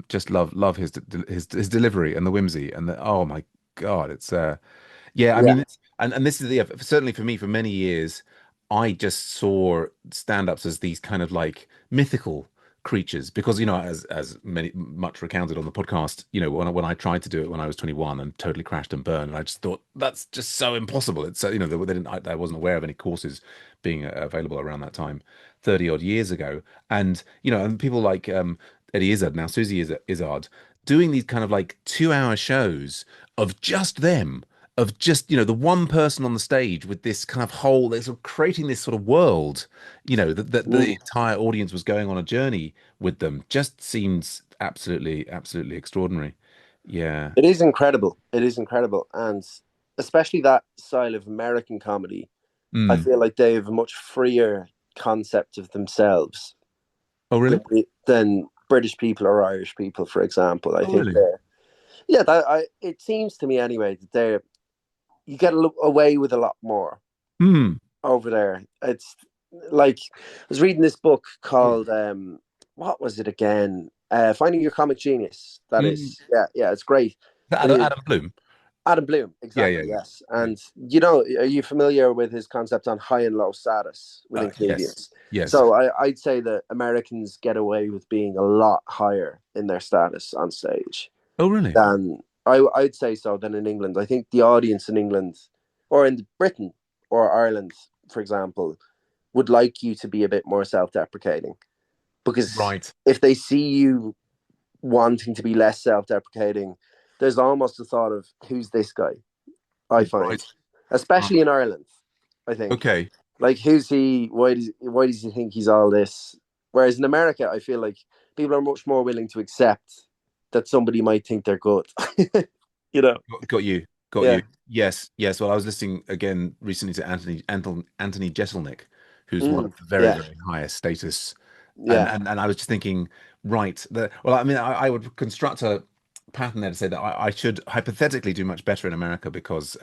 Just love his delivery and the whimsy and the oh my God, it's yeah, I yeah. mean, and this is the certainly for me for many years, I just saw stand-ups as these kind of like mythical creatures because as many much recounted on the podcast, when I tried to do it when I was 21 and totally crashed and burned, and I just thought that's just so impossible. It's so they didn't I wasn't aware of any courses being available around that time, 30 odd years ago, and and people like Eddie Izzard now Susie Izzard doing these kind of like 2 hour shows of just them of just the one person on the stage with this kind of whole they're sort of creating this sort of world that the Mm. entire audience was going on a journey with them just seems absolutely extraordinary. Yeah. It is incredible. It is incredible. And especially that style of American comedy, I Mm. feel like they have a much freer concept of themselves Oh really? than British people or Irish people, for example. I Oh think really? yeah, it seems to me anyway that you get away with a lot more Hmm. over there. It's like I was reading this book Oh. called what was it again? Finding Your Comic Genius. That Mm. is, yeah, yeah, it's great. Adam, The Adam Bloom. Adam Bloom, Yeah, yeah, exactly, yeah, yes. yeah. And are you familiar with his concept on high and low status within Yes, comedians? yes. So I'd say that Americans get away with being a lot higher in their status on stage Oh really? than I'd say so than in England. I think the audience in England or in Britain or Ireland, for example, would like you to be a bit more self-deprecating, because Right. if they see you wanting to be less self-deprecating, there's almost a thought of who's this guy. I find, Right. especially in Ireland, I think, Okay. like who's he? Why does he think he's all this? Whereas in America, I feel like people are much more willing to accept that somebody might think they're good. you know? Got you. Got Yeah. you. Yes. Yes. Well, I was listening again recently to Anthony Jeselnik, who's one of the very, Yeah. very highest status. And, Yeah. and I was just thinking, right, well, I mean, I would construct a pattern there to say that I should hypothetically do much better in America because,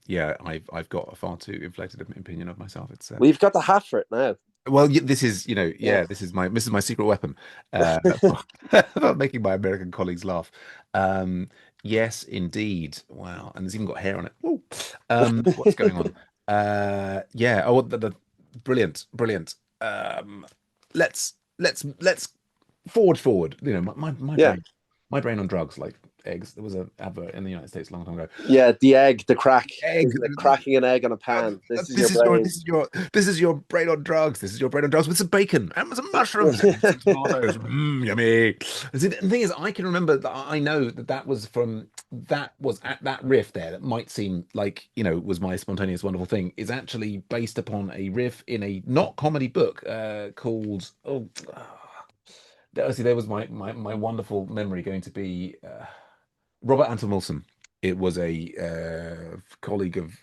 yeah, I've got a far too inflated opinion of myself. It's We've got the hat for it now. well, this is, Yeah. yeah, this is my secret weapon, for, for making my American colleagues laugh. Um, yes, indeed. Wow, and it's even got hair on it. Woo. What's going on? Yeah. Oh, brilliant, brilliant. Let's forward. Yeah. My brain on drugs like eggs. There was an advert in the United States a long time ago. Yeah. The egg, the crack. Egg. Isn't it cracking an egg on a pan? This is your This is your brain. this is your this is your brain on drugs. This is your brain on drugs with some bacon and some mushrooms and some tomatoes. Yummy. And see, the thing is, I can remember that I know that was at that riff there that might seem like was my spontaneous wonderful thing is actually based upon a riff in a not comedy book called see there was my wonderful memory going to be Robert Anton Wilson. It was a colleague of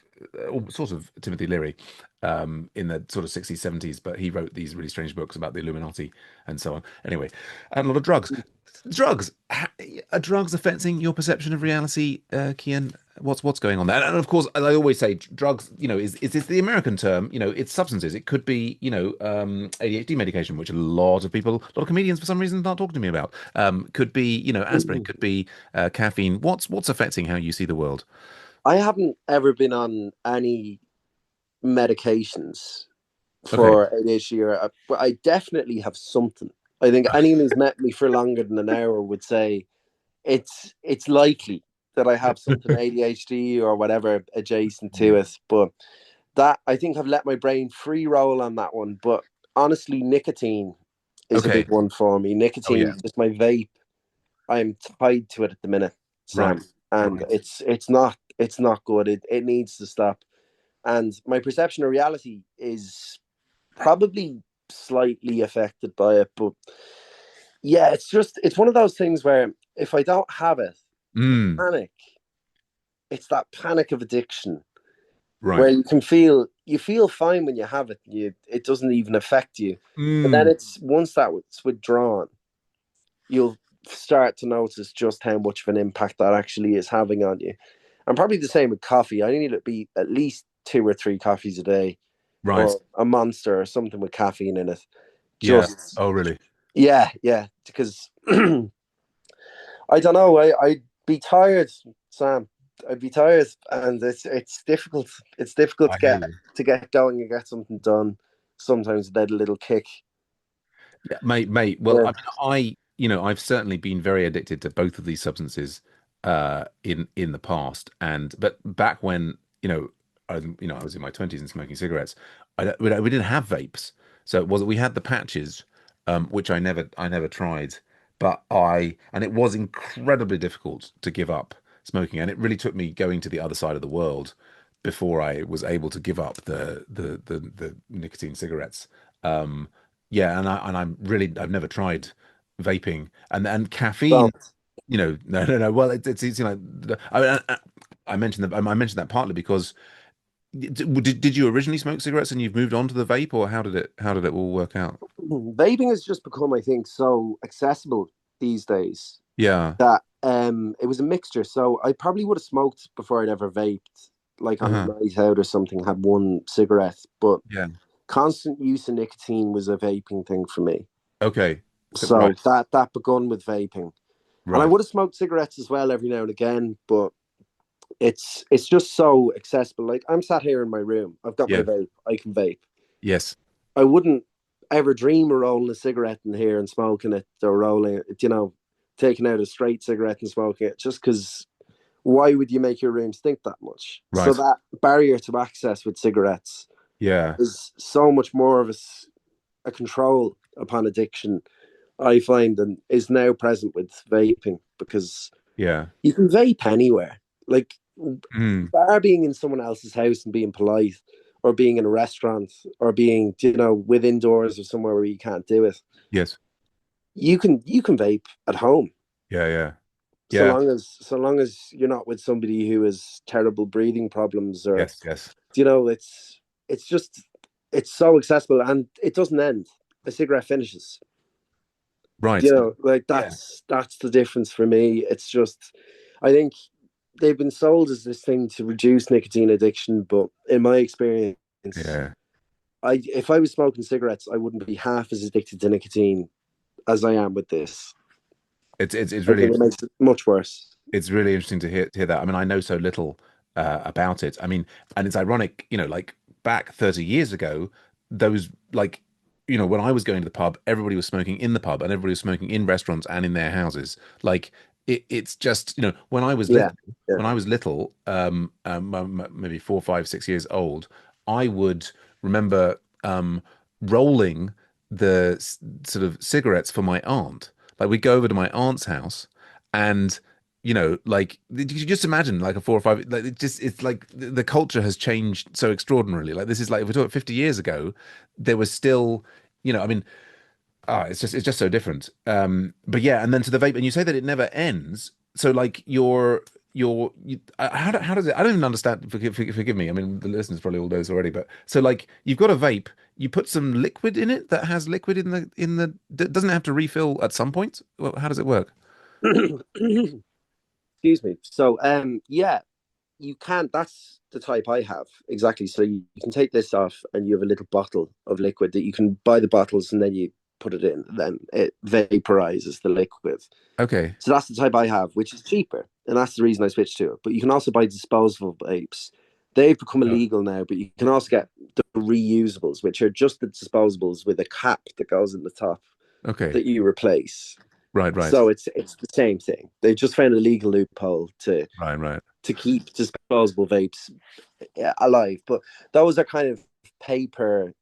sort of Timothy Leary, in the sort of 60s, 70s, but he wrote these really strange books about the Illuminati and so on. Anyway, and a lot of drugs. Drugs. Are drugs affecting your perception of reality, Kian? What's going on there? And of course, as I always say, drugs, is this the American term? It's substances. It could be, ADHD medication, which a lot of people, a lot of comedians for some reason aren't talking to me about. Could be, aspirin, could be caffeine. What's affecting how you see the world? I haven't ever been on any medications Okay. for ADHD, but I definitely have something. I think anyone who's met me for longer than an hour would say it's likely that I have something ADHD or whatever adjacent to Yeah. it. But that I think I've let my brain free roll on that one. But honestly, nicotine is a Okay. big one for me. Oh yeah. Nicotine, just my vape. I'm tied to it at the minute, Right. Sam, and Right. it's not good. It needs to stop. And my perception of reality is probably slightly affected by it. But yeah, it's one of those things where if I don't have it, the Mm. panic, it's that panic of addiction where Right. you feel fine when you have it. It doesn't even affect you. But then Mm. it's once that's withdrawn, you'll start to notice just how much of an impact that actually is having on you. And probably the same with coffee. I need to be at least 2 or 3 coffees a day, Right. or a monster or something with caffeine in it. Yeah. Just Oh really? yeah, yeah. Because I don't know. I'd be tired, Sam. I'd be tired, and it's difficult. It's difficult I to hear get you. going and get something done. Sometimes without a little kick. Yeah, mate. Well, Yeah, I mean, I've certainly been very addicted to both of these substances, in the past, and but back when, I was in my 20s and smoking cigarettes, we didn't have vapes, so we had the patches, which I never tried, but and it was incredibly difficult to give up smoking, and it really took me going to the other side of the world before I was able to give up the nicotine cigarettes. Um, yeah, I've never tried vaping and caffeine. don't. No, no, no. Well, it's like I mentioned that partly because did you originally smoke cigarettes and you've moved on to the vape, or how did it all work out? Vaping has just become, I think, so accessible these days Yeah. that it was a mixture. So I probably would have smoked before I'd ever vaped, like on a Uh-huh. night out or something, had one cigarette. But Yeah. constant use of nicotine was a vaping thing for me. Okay. So right, So that begun with vaping. And I right. would have smoked cigarettes as well every now and again, but it's just so accessible. Like I'm sat here in my room, I've got my Yeah. vape, I can vape. Yes. I wouldn't ever dream of rolling a cigarette in here and smoking it, or rolling it, taking out a straight cigarette and smoking it, just because why would you make your room stink that much? So Right. that barrier to access with cigarettes Yeah. is so much more of a control upon addiction, I find, and is now present with vaping, because Yeah. you can vape anywhere. Like, Mm. bar being in someone else's house and being polite, or being in a restaurant, or being, within doors or somewhere where you can't do it. Yes. You can vape at home, Yeah. Yeah. so Yeah. long as you're not with somebody who has terrible breathing problems, or Yes. Yes. it's just it's so accessible, and it doesn't end. A cigarette finishes. Right. Like Yeah. that's the difference for me. It's just, I think they've been sold as this thing to reduce nicotine addiction, but in my experience, Yeah. if I was smoking cigarettes, I wouldn't be half as addicted to nicotine as I am with this. It's I really think it makes it much worse. it's really interesting to hear that. I mean, I know so little about it. I mean, and it's ironic, like back 30 years ago, those like, when I was going to the pub, everybody was smoking in the pub and everybody was smoking in restaurants and in their houses. Like it's just, Yeah, yeah, when I was little, maybe 4, 5, 6 years old, I would remember rolling the sort of cigarettes for my aunt. Like we'd go over to my aunt's house and like you just imagine like a 4 or 5, like it's like the culture has changed so extraordinarily. Like this is like if we're talking 50 years ago, there was still, I mean, it's just so different. But yeah, and then to the vape, and you say that it never ends. So like how does it? I don't even understand. Forgive me. I mean, the listeners probably all know this already, but so like you've got a vape, you put some liquid in it that has liquid doesn't it have to refill at some point? Well, how does it work? Excuse me. So, yeah, you can. That's the type I have exactly. So you can take this off, and you have a little bottle of liquid that you can buy the bottles, and then you put it in. Then it vaporizes the liquid. Okay. So that's the type I have, which is cheaper, and that's the reason I switched to it. But you can also buy disposable vapes. They've become Oh, illegal now, but you can also get the reusables, which are just the disposables with a cap that goes in the top okay. that you replace. Right, right. So it's the same thing. They just found a legal loophole Right, right. to keep disposable vapes alive. But those are kind of paper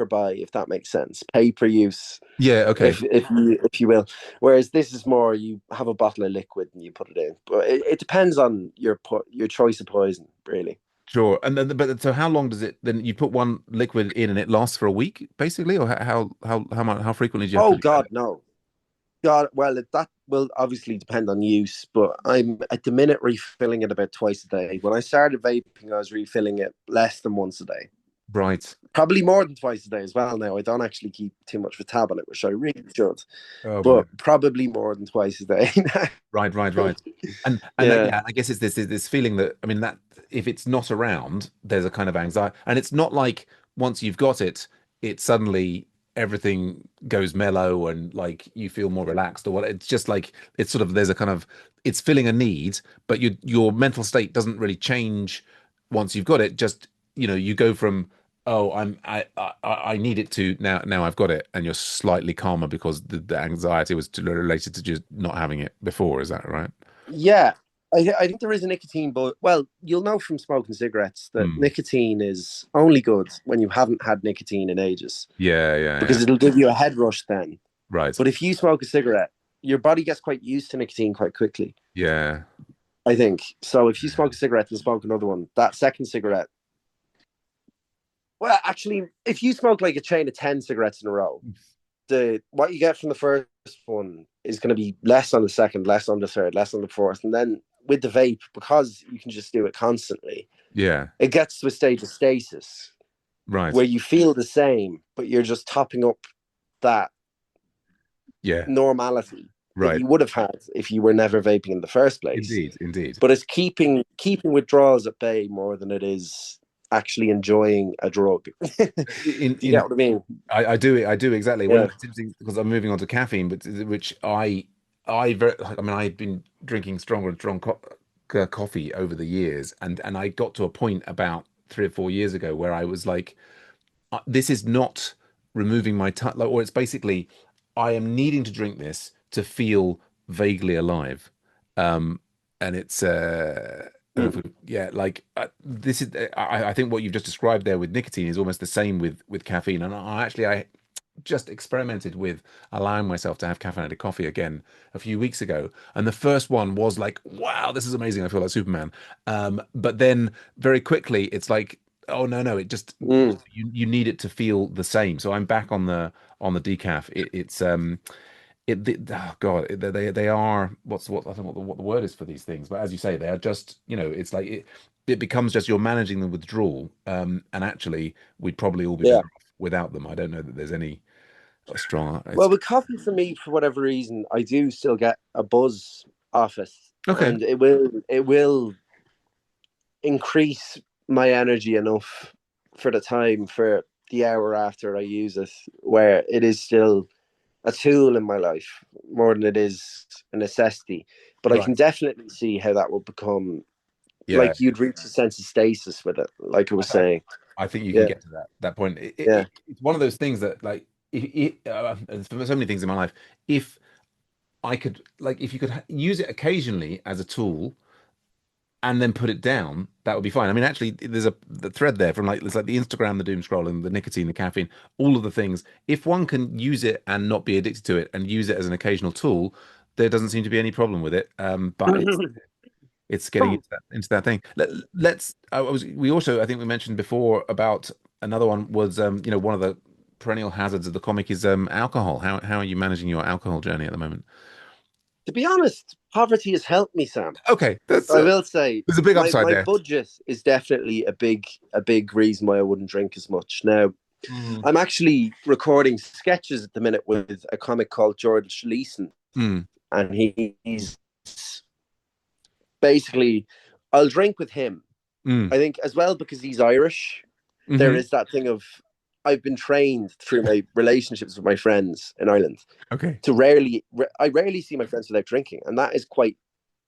buy, if that makes sense, paper use, Yeah, okay. if you will. Whereas this is more you have a bottle of liquid and you put it in. But it depends on your choice of poison, really. Sure. And then, but so how long does it then you put one liquid in and it lasts for a week, basically, or how frequently do you have to Oh refill God, it? no. God, well, that will obviously depend on use, but I'm at the minute refilling it about twice a day. When I started vaping, I was refilling it less than once a day. Right. Probably more than twice a day as well now. I don't actually keep too much of a tab on it, which I really should, Oh boy. but probably more than twice a day. Right, right, right. And Yeah. yeah, I guess it's this feeling that I mean that if it's not around, there's a kind of anxiety, and it's not like once you've got it, it suddenly everything goes mellow and like you feel more relaxed or what. It's just like it's sort of there's a kind of it's filling a need, but your mental state doesn't really change once you've got it. Just you go from oh I need it to now I've got it, and you're slightly calmer because the anxiety was related to just not having it before. Is that right? Yeah. I think there is a nicotine, but well, you'll know from smoking cigarettes that Hmm. nicotine is only good when you haven't had nicotine in ages Yeah, yeah, yeah. because it'll give you a head rush then. Right. But if you smoke a cigarette, your body gets quite used to nicotine quite quickly, Yeah. I think. So if you smoke a cigarette and smoke another one, that second cigarette, well, actually, if you smoke like a chain of 10 cigarettes in a row, the what you get from the first one is going to be less on the second, less on the third, less on the fourth. And then with the vape, because you can just do it constantly, Yeah. it gets to a stage of stasis Right. where you feel the same, but you're just topping up that Yeah. normality that Right. you would have had if you were never vaping in the first place. Indeed. Indeed. But it's keeping withdrawals at bay more than it is actually enjoying a drug. Do In you get in what I mean? I do exactly. Well, Yeah. it's interesting because I'm moving on to caffeine, but which I mean I've been drinking stronger and stronger coffee over the years, and I got to a point about 3 or 4 years ago where I was like, this is not removing my touch, like, or it's basically I am needing to drink this to feel vaguely alive. Um, and it's I don't know Mm. if yeah, like this is I think what you've just described there with nicotine is almost the same with caffeine. And I just experimented with allowing myself to have caffeinated coffee again a few weeks ago, and the first one was like, wow, this is amazing. I feel like Superman. But then very quickly, it's like, oh no, it just Mm. you need it to feel the same. So I'm back on the decaf. Oh God, they are what I don't know what the word is for these things, but as you say, they are just it's like it becomes just you're managing the withdrawal, and actually we'd probably all be Yeah. better off without them. I don't know that there's any strong. It's Well, with coffee for me, for whatever reason, I do still get a buzz off it, okay, and it will increase my energy enough for the time for the hour after I use it, where it is still a tool in my life more than it is a necessity. But I can right, definitely see how that will become yeah. like you'd reach a sense of stasis with it, like I was I, saying. I think you can Yeah, get to that point. yeah. It's one of those things that like for so many things in my life, if I could like if you could use it occasionally as a tool and then put it down, that would be fine. I mean, actually, there's the thread there from like it's like the Instagram, the doom scrolling, the nicotine, the caffeine, all of the things. If one can use it and not be addicted to it and use it as an occasional tool, there doesn't seem to be any problem with it. But it's getting into that thing. Let's. We also I think we mentioned before about another one was one of the perennial hazards of the comic is alcohol. How are you managing your alcohol journey at the moment? To be honest, poverty has helped me, Sam. Okay, that's I will say there's a big my upside my there. budget is definitely a big reason why I wouldn't drink as much. Now, Mm. I'm actually recording sketches at the minute with a comic called Jordan Schliessen, Mm. and he's basically, I'll drink with him. Mm. I think as well because he's Irish. There Hmm. is that thing of I've been trained through my relationships with my friends in Ireland Okay. to I rarely see my friends without drinking, and that is quite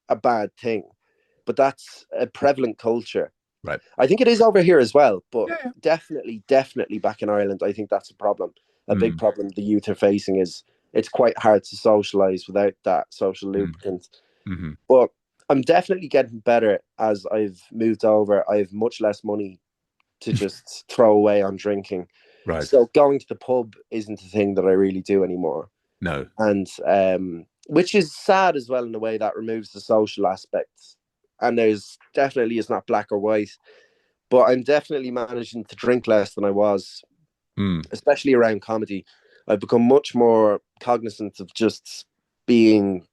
a bad thing. But that's a prevalent culture. Right. I think it is over here as well, but Yeah, yeah. definitely back in Ireland, I think that's a problem. A big Mm. problem the youth are facing is it's quite hard to socialize without that social Mm. lubricant. Hmm. But I'm definitely getting better as I've moved over. I have much less money to just throw away on drinking. Right. So going to the pub isn't a thing that I really do anymore. No. And which is sad as well in a way that removes the social aspects. And there's definitely it's not black or white, but I'm definitely managing to drink less than I was, Mm. especially around comedy. I've become much more cognizant of just being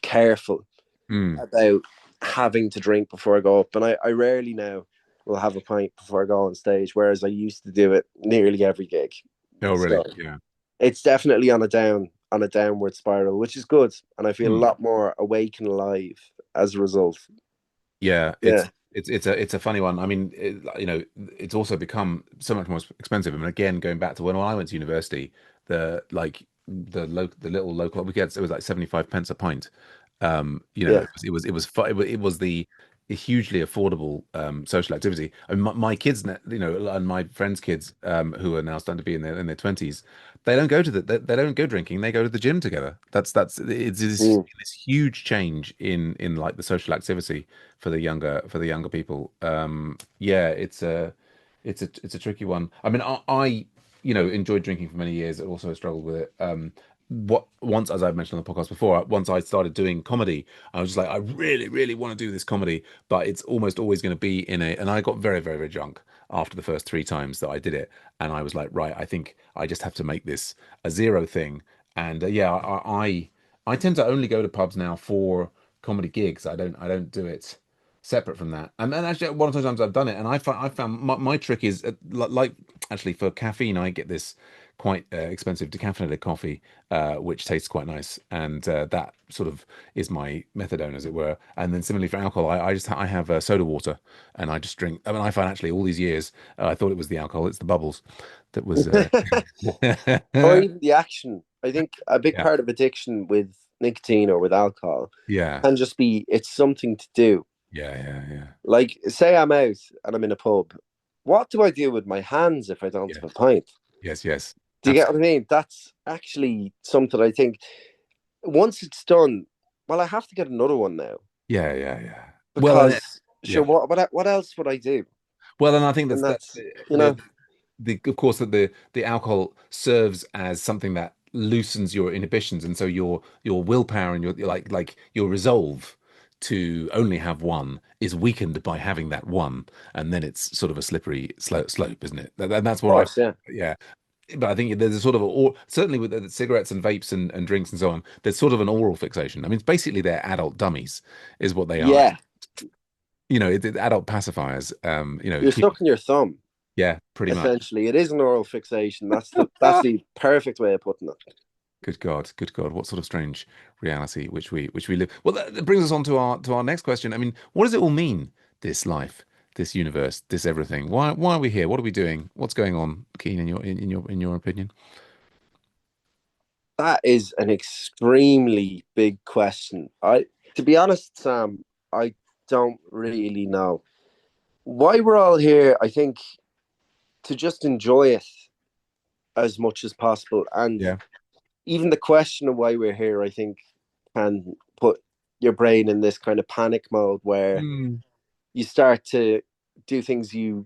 careful Mm. about having to drink before I go up. And I rarely now will have a pint before I go on stage, whereas I used to do it nearly every gig. Oh, really? So Yeah. it's definitely on a downward spiral, which is good. And I feel a Mm. lot more awake and alive as a result. Yeah, Yeah. it's a funny one. I mean, it's also become so much more expensive. I mean, again, going back to when I went to university, the little local we get it was like 75 pence a pint. Yeah. It was the hugely affordable social activity. I mean, my kids, and my friends' kids, who are now starting to be in their 20s, they don't go to they don't go drinking. They go to the gym together. It's Mm. this huge change in like the social activity for the younger people. Yeah, it's a tricky one. I mean, I enjoyed drinking for many years. I also struggled with it. What once, as I've mentioned on the podcast before, once I started doing comedy, I was just like, I really, really want to do this comedy, but it's almost always going to be in a. And I got very, very, very drunk after the first three times that I did it, and I was like, right, I think I just have to make this a zero thing. And yeah, I tend to only go to pubs now for comedy gigs. I don't do it separate from that. And then actually, one of the times I've done it, and I found my trick is like actually for caffeine, I get this quite expensive decaffeinated coffee, which tastes quite nice, and that sort of is my methadone, as it were. And then similarly for alcohol, I have soda water, and I just drink. I mean, I found actually all these years, I thought it was the alcohol, it's the bubbles that was. Or even the action. I think a big Yeah, part of addiction with nicotine or with alcohol yeah, can just be it's something to do. yeah, yeah, yeah, Like, say I'm out and I'm in a pub. What do I do with my hands if I don't yeah. have a pint? Yes, yes, Do you get what I absolutely. mean? That's actually something I think once it's done, well, I have to get another one now Yeah, yeah, yeah. Well, because sure, yeah. what else would I do? Well, and I think And that's that's you know, of course that the alcohol serves as something that loosens your inhibitions, and so your willpower and your like your resolve to only have one is weakened by having that one, and then it's sort of a slippery slope, isn't it? That's of what I course, yeah, yeah. But I think there's a sort of or certainly with the cigarettes and vapes and drinks and so on, there's sort of an oral fixation. I mean, it's basically they're adult dummies, is what they are. yeah. It's adult pacifiers. You're Keep sucking your thumb. yeah, pretty much. Essentially, it is an oral fixation. That's the perfect way of putting it. Good God, what sort of strange reality which we live. Well, that brings us on to our next question. I mean, what does it all mean? This life, this universe, this everything. Why are we here? What are we doing? What's going on, Keen, in your opinion? That is an extremely big question. To be honest, Sam, I don't really know why we're all here. I think to just enjoy it as much as possible, and Yeah. even the question of why we're here, I think, can put your brain in this kind of panic mode where Mm. you start to do things you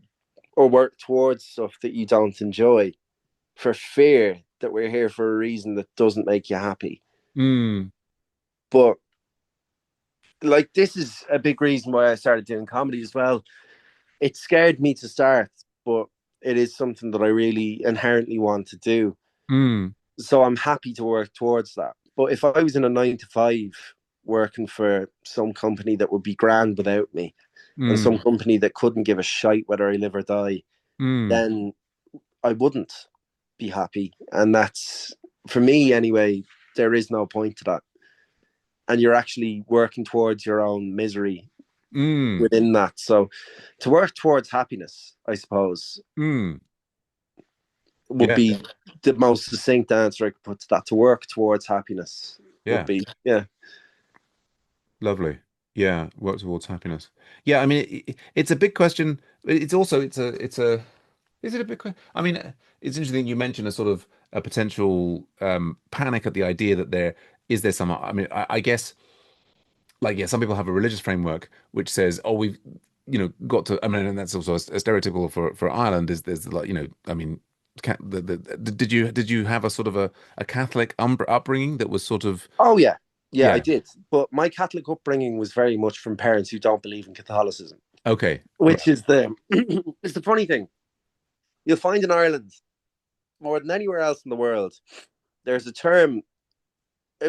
or work towards stuff that you don't enjoy for fear that we're here for a reason that doesn't make you happy. Mm. But like this is a big reason why I started doing comedy as well. It scared me to start, but it is something that I really inherently want to do. Mm. So I'm happy to work towards that. But if I was in a 9 to 5 working for some company that would be grand without me, and some Mm, company that couldn't give a shite whether I live or die, mm, then I wouldn't be happy. And that's, for me anyway, there is no point to that. And you're actually working towards your own misery mm. within that. So to work towards happiness, I suppose, Mm. would Yeah, be the most succinct answer I could put to that. To work towards happiness would yeah, be, yeah. lovely. Yeah, work towards happiness. Yeah, I mean, it's a big question. It's also is it a big question? I mean, it's interesting you mentioned a sort of a potential panic at the idea that there is there some. I mean, I guess like yeah, some people have a religious framework which says, oh, we've got to. I mean, and that's also a stereotypical for Ireland. Is there's like I mean. Did you have a sort of a Catholic upbringing that was sort of Oh, yeah. Yeah, I yeah. did. But my Catholic upbringing was very much from parents who don't believe in Catholicism, Okay. Right. which is the it's the funny thing. You'll find in Ireland, more than anywhere else in the world, there's a term,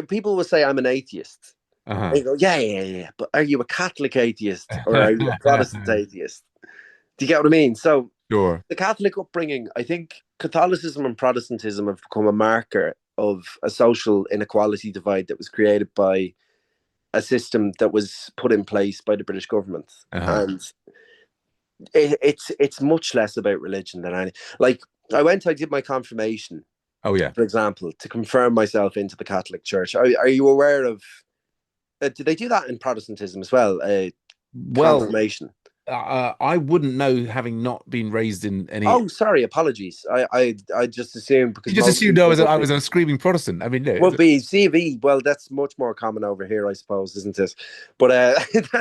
people will say, I'm an atheist. Uh-huh. And you go, yeah, yeah, yeah. But are you a Catholic atheist or are you a Protestant atheist? Do you get what I mean? So Sure. the Catholic upbringing, I think Catholicism and Protestantism have become a marker of a social inequality divide that was created by a system that was put in place by the British government. Uh-huh. And it's much less about religion than any. Like, I did my confirmation, Oh yeah. for example, to confirm myself into the Catholic Church. Are you aware of? Do they do that in Protestantism as well? Well, Confirmation. I wouldn't know having not been raised in any. Oh, sorry, apologies. I just assumed because You just most assumed I people was a, I was a screaming Protestant. I mean, no. would be CV. Well, that's much more common over here, I suppose, isn't it? But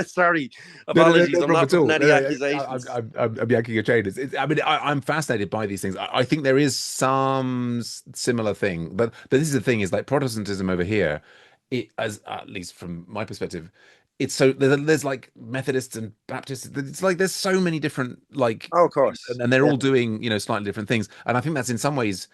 sorry, No, no, no, apologies. no I'm problem not at putting all. any No, no, accusations. I'm yanking your chain. I mean, I'm fascinated by these things. I think there is some similar thing, but this is the thing: is like Protestantism over here. It, as at least from my perspective, it's so there's like Methodists and Baptists. It's like there's so many different like, Oh, of course. and they're Yeah. all doing slightly different things. And I think that's in some ways,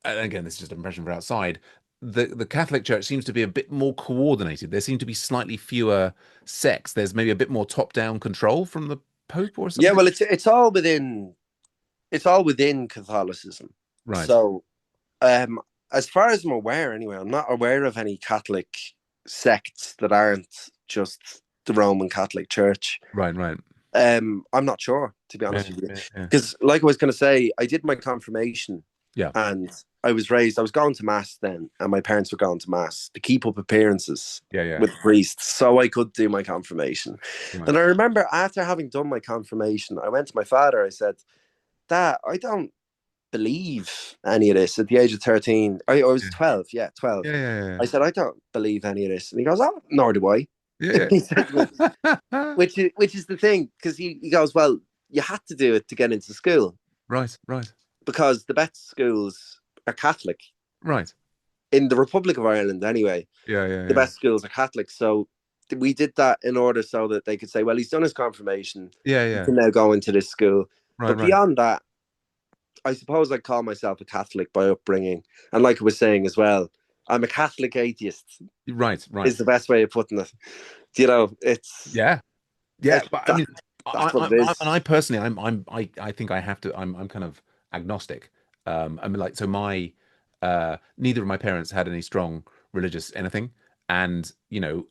and again, this is just an impression from outside. The Catholic Church seems to be a bit more coordinated. There seem to be slightly fewer sects. There's maybe a bit more top-down control from the Pope or Yeah. something. Well, it's all within Catholicism. Right, So, as far as I'm aware, anyway, I'm not aware of any Catholic sects that aren't just the Roman Catholic Church. right, right. I'm not sure, to be Yeah, honest with you, yeah, yeah, because like I was going to say, I did my confirmation, yeah, and I was going to mass then, and my parents were going to mass to keep up appearances yeah, yeah. with priests, so I could do my confirmation. Right. And I remember after having done my confirmation, I went to my father. I said, "Dad, I don't believe any of this." At the age of 13, I was Yeah, 12. Yeah, 12. yeah, yeah, I said, "I don't believe any of this," and he goes, "Oh, nor do I." yeah, He said to me, yeah. which is the thing, because he goes, well, you had to do it to get into school Right, right, because the best schools are Catholic right. in the Republic of Ireland anyway. Yeah, yeah, The yeah, best schools are Catholic, so we did that in order so that they could say, well, he's done his confirmation, yeah, he yeah. can now go into this school. Right, But right, beyond that, I suppose I'd call myself a Catholic by upbringing, and like I was saying as well, I'm a Catholic atheist. right, Is right. the best way of putting it. It's Yeah, yeah. But I that mean, that's what it and is. I personally, I think I have to. I'm kind of agnostic. I mean, like, so my neither of my parents had any strong religious anything, and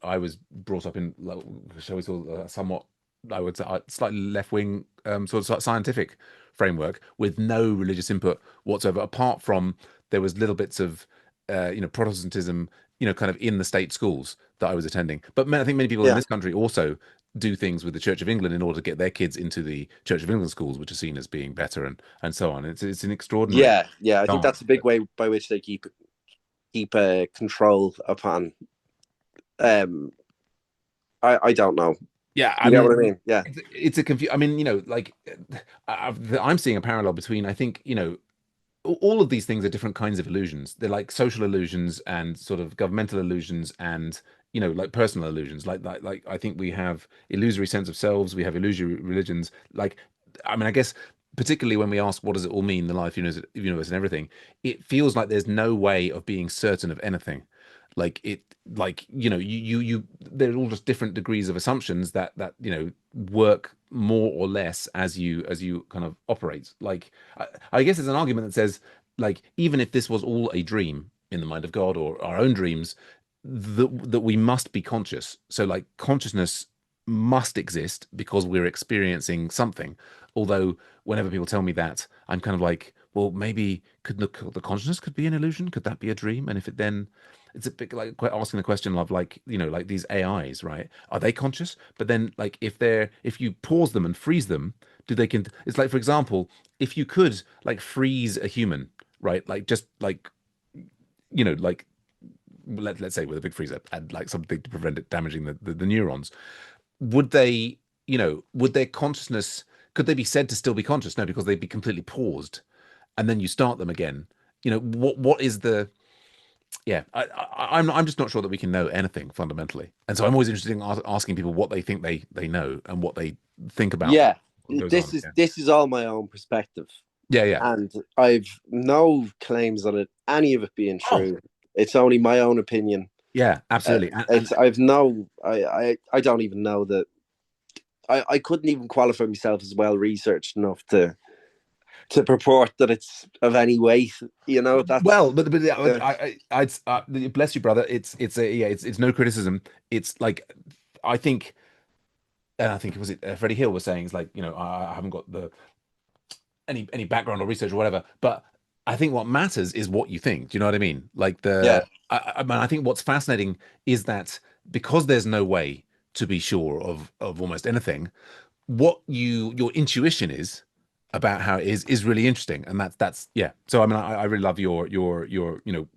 I was brought up in, like, shall we say, somewhat, I would say, slightly left wing, sort of scientific framework with no religious input whatsoever, apart from there was little bits of, Protestantism, kind of in the state schools that I was attending. But I think many people in Yeah. this country also do things with the Church of England in order to get their kids into the Church of England schools, which are seen as being better and so on. It's an extraordinary Yeah, yeah. I think that's dance. a big way by which they keep control upon. Um, I don't know. Yeah, I You know mean, what I mean? Yeah, it's a confu I mean, like, I'm seeing a parallel between, I think, all of these things are different kinds of illusions. They're like social illusions and sort of governmental illusions and, like personal illusions. Like I think we have illusory sense of selves, we have illusory religions. Like, I mean, I guess particularly when we ask what does it all mean, the life universe and everything, it feels like there's no way of being certain of anything. Like it, like they're all just different degrees of assumptions that work more or less as you kind of operate. Like I guess there's an argument that says like even if this was all a dream in the mind of God or our own dreams, that we must be conscious. So like consciousness must exist because we're experiencing something. Although whenever people tell me that, I'm kind of like, well, maybe could the consciousness could be an illusion? Could that be a dream? And if it then it's a bit like asking the question of like like these AIs, right? Are they conscious? But then like if you pause them and freeze them, do they can? It's like for example, if you could like freeze a human, right? Like just like like let's say with a big freezer and like something to prevent it damaging the neurons, would they would their consciousness could they be said to still be conscious? No, because they'd be completely paused, and then you start them again. What is the yeah, I'm just not sure that we can know anything fundamentally, and so I'm always interested in asking people what they think they know and what they think about Yeah, what goes this on. is this is all my own perspective, Yeah, yeah, yeah. and I've no claims on it, any of it being Oh, true. It's only my own opinion. yeah, absolutely. And It's I've no I don't even know that I couldn't even qualify myself as well researched enough to purport that it's of any weight. well, That's but yeah, uh, bless you, brother. It's a yeah, it's no criticism. It's like I think, and I think it was Freddie Hill was saying, it's like I haven't got the any background or research or whatever. But I think what matters is what you think. Do you know what I mean? Like yeah, I mean, I think what's fascinating is that because there's no way to be sure of almost anything, what your intuition is about how it is really interesting, and that's yeah. So I mean, I really love your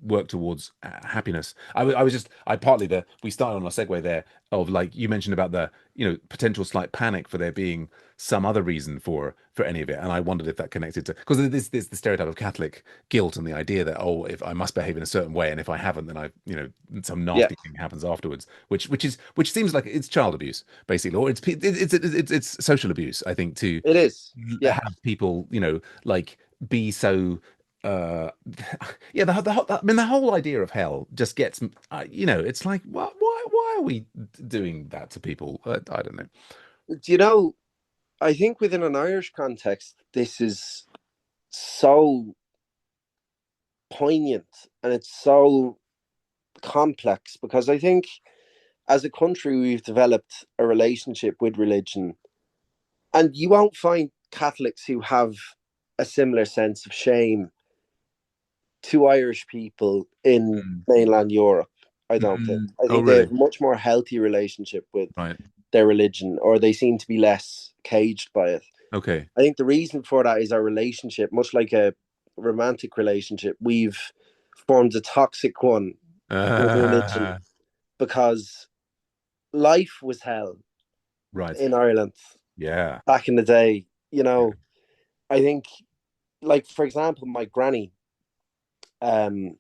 work towards happiness. I was just I partly the we started on a segue there of like you mentioned about the potential slight panic for there being some other reason for any of it, and I wondered if that connected to because there's the stereotype of Catholic guilt and the idea that oh if I must behave in a certain way and if I haven't then I some yeah, nasty thing happens afterwards, which seems like it's child abuse basically, or it's social abuse, I think, to it is. Yeah. have people, like be so yeah, I mean the whole idea of hell just gets it's like why are we doing that to people? I don't know. Do you know? I think within an Irish context, this is so poignant and it's so complex because I think as a country we've developed a relationship with religion, and you won't find Catholics who have a similar sense of shame to Irish people in Mm. mainland Europe. I don't think. Mm. I Oh think they have really? a much more healthy relationship with Right. their religion, or they seem to be less caged by it. Okay. I think the reason for that is our relationship, much like a romantic relationship, we've formed a toxic one with religion uh, because life was hell right. in Ireland Yeah. back in the day. Yeah. I think, like, for example, my granny um,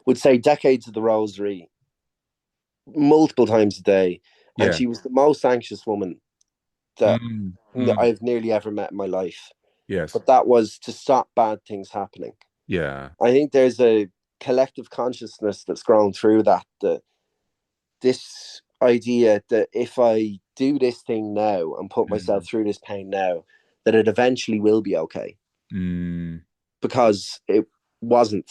would say decades of the rosary multiple times a day, and Yeah. she was the most anxious woman that Mm. Mm. I've nearly ever met in my life. Yes. But that was to stop bad things happening. Yeah. I think there's a collective consciousness that's grown through that this idea that if I do this thing now and put myself Mm. through this pain now, that it eventually will be okay Mm. because it wasn't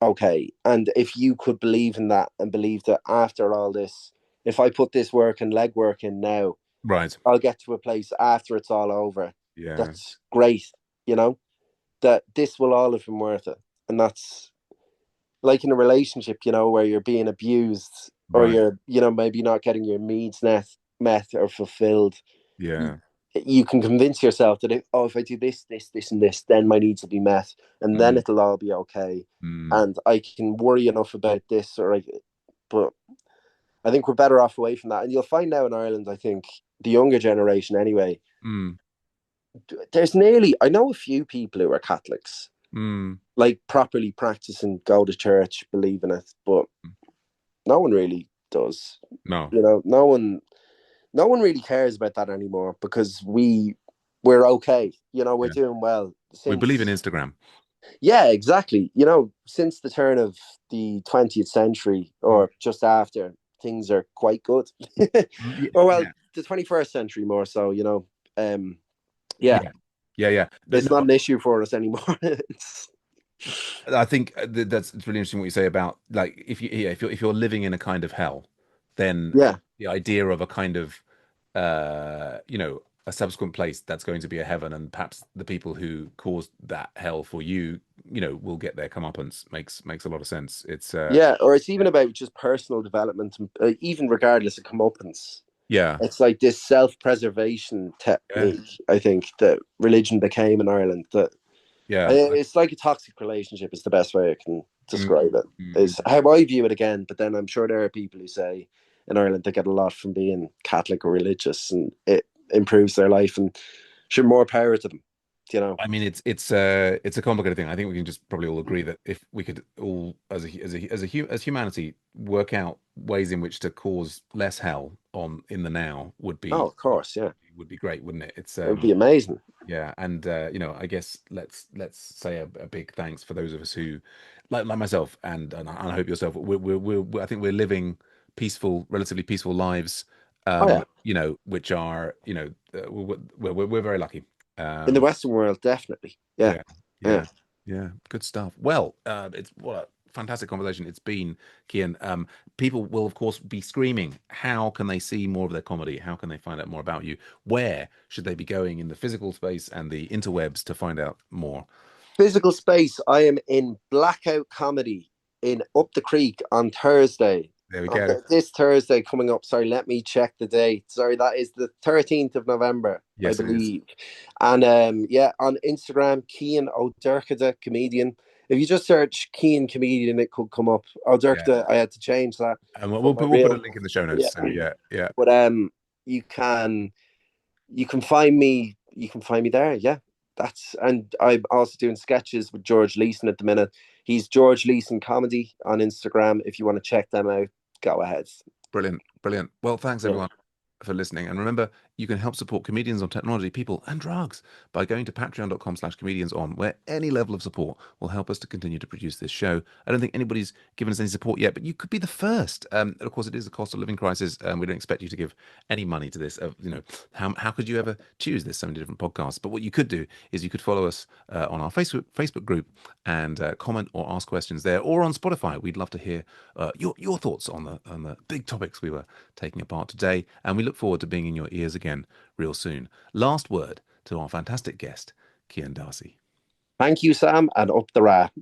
okay. And if you could believe in that and believe that after all this, if I put this work and legwork in now, Right. I'll get to a place after it's all over. Yeah. That's great, you know, that this will all have been worth it. And that's like in a relationship, where you're being abused or Right. you're, maybe not getting your needs met or fulfilled. You, Yeah. you can convince yourself that if I do this, and this, then my needs will be met, and then Mm. it'll all be okay, Mm. and I can worry enough about this, but I think we're better off away from that. And you'll find now in Ireland, I think the younger generation, anyway, Mm. I know a few people who are Catholics, Mm. like properly practicing, go to church, believe in it, but no one really does. No. No one really cares about that anymore because we're okay. We're Yeah. doing well We believe in since Instagram. Yeah, exactly. You know, since the turn of the 20th century Mm, or just after, things are quite good. yeah, Or well, yeah, the 21st century more so, you know. Yeah, yeah, yeah, yeah. But it's no, not an issue for us anymore. I think that's it's really interesting what you say about like if you yeah, if you're living in a kind of hell, then Yeah. the idea of a kind of you know a subsequent place that's going to be a heaven, and perhaps the people who caused that hell for you, you know, will get their comeuppance makes a lot of sense. It's Yeah, or it's yeah, even about just personal development, even regardless of comeuppance. yeah, It's like this self-preservation yeah, technique, I think, that religion became in Ireland. That yeah. it's like a toxic relationship is the best way I can Mm, describe it. mm, mm. Is how I view it again. But then I'm sure there are people who say in Ireland they get a lot from being Catholic or religious, and it improves their life. And sure, more power to them. You know. I mean, it's a complicated thing. I think we can just probably all agree that if we could all, as humanity, work out ways in which to cause less hell on in the now Oh, of course, yeah, would be great, wouldn't it? It's it would be amazing. yeah, and you know, I guess let's say a big thanks for those of us who, like myself, and I hope yourself, I think we're living peaceful, relatively peaceful lives, Oh yeah, you know, which are you know, we're very lucky. in the Um, Western world, definitely. Yeah, yeah, yeah. yeah, yeah. Good stuff. Well, it's what a fantastic conversation it's been, Kian. People will, of course, be screaming. How can they see more of their comedy? How can they find out more about you? Where should they be going in the physical space and the interwebs to find out more? Physical space. I am in Blackout Comedy in Up the Creek on Thursday. There we On go. this Thursday coming up. Sorry, let me check the date. Sorry, that is the 13th of November, I Yes, it is. believe. And yeah, on Instagram, Cian O'Durkada comedian. If you just search Cian comedian, it could come up. Yeah, O'Durkada, I had to change that. and But my we'll put a real, link in the show notes. yeah. So yeah, yeah. But you can you can find me there. Yeah, that's and I'm also doing sketches with George Leeson at the minute. He's George Leeson Comedy on Instagram. If you want to check them out, go ahead. Brilliant, brilliant. Well, thanks Yeah. everyone for listening. And remember, you can help support comedians on technology, people, and drugs by going to patreon.com/comedians on, where any level of support will help us to continue to produce this show. I don't think anybody's given us any support yet, but you could be the first. And of course, it is a cost of living crisis. We don't expect you to give any money to this. You know, how could you ever choose this? So many different podcasts. But what you could do is you could follow us on our Facebook group and comment or ask questions there, or on Spotify. We'd love to hear your thoughts on the big topics we were taking apart today, and we look forward to being in your ears again real soon. Last word to our fantastic guest, Cian Darcy. Thank you, Sam, and up the rat.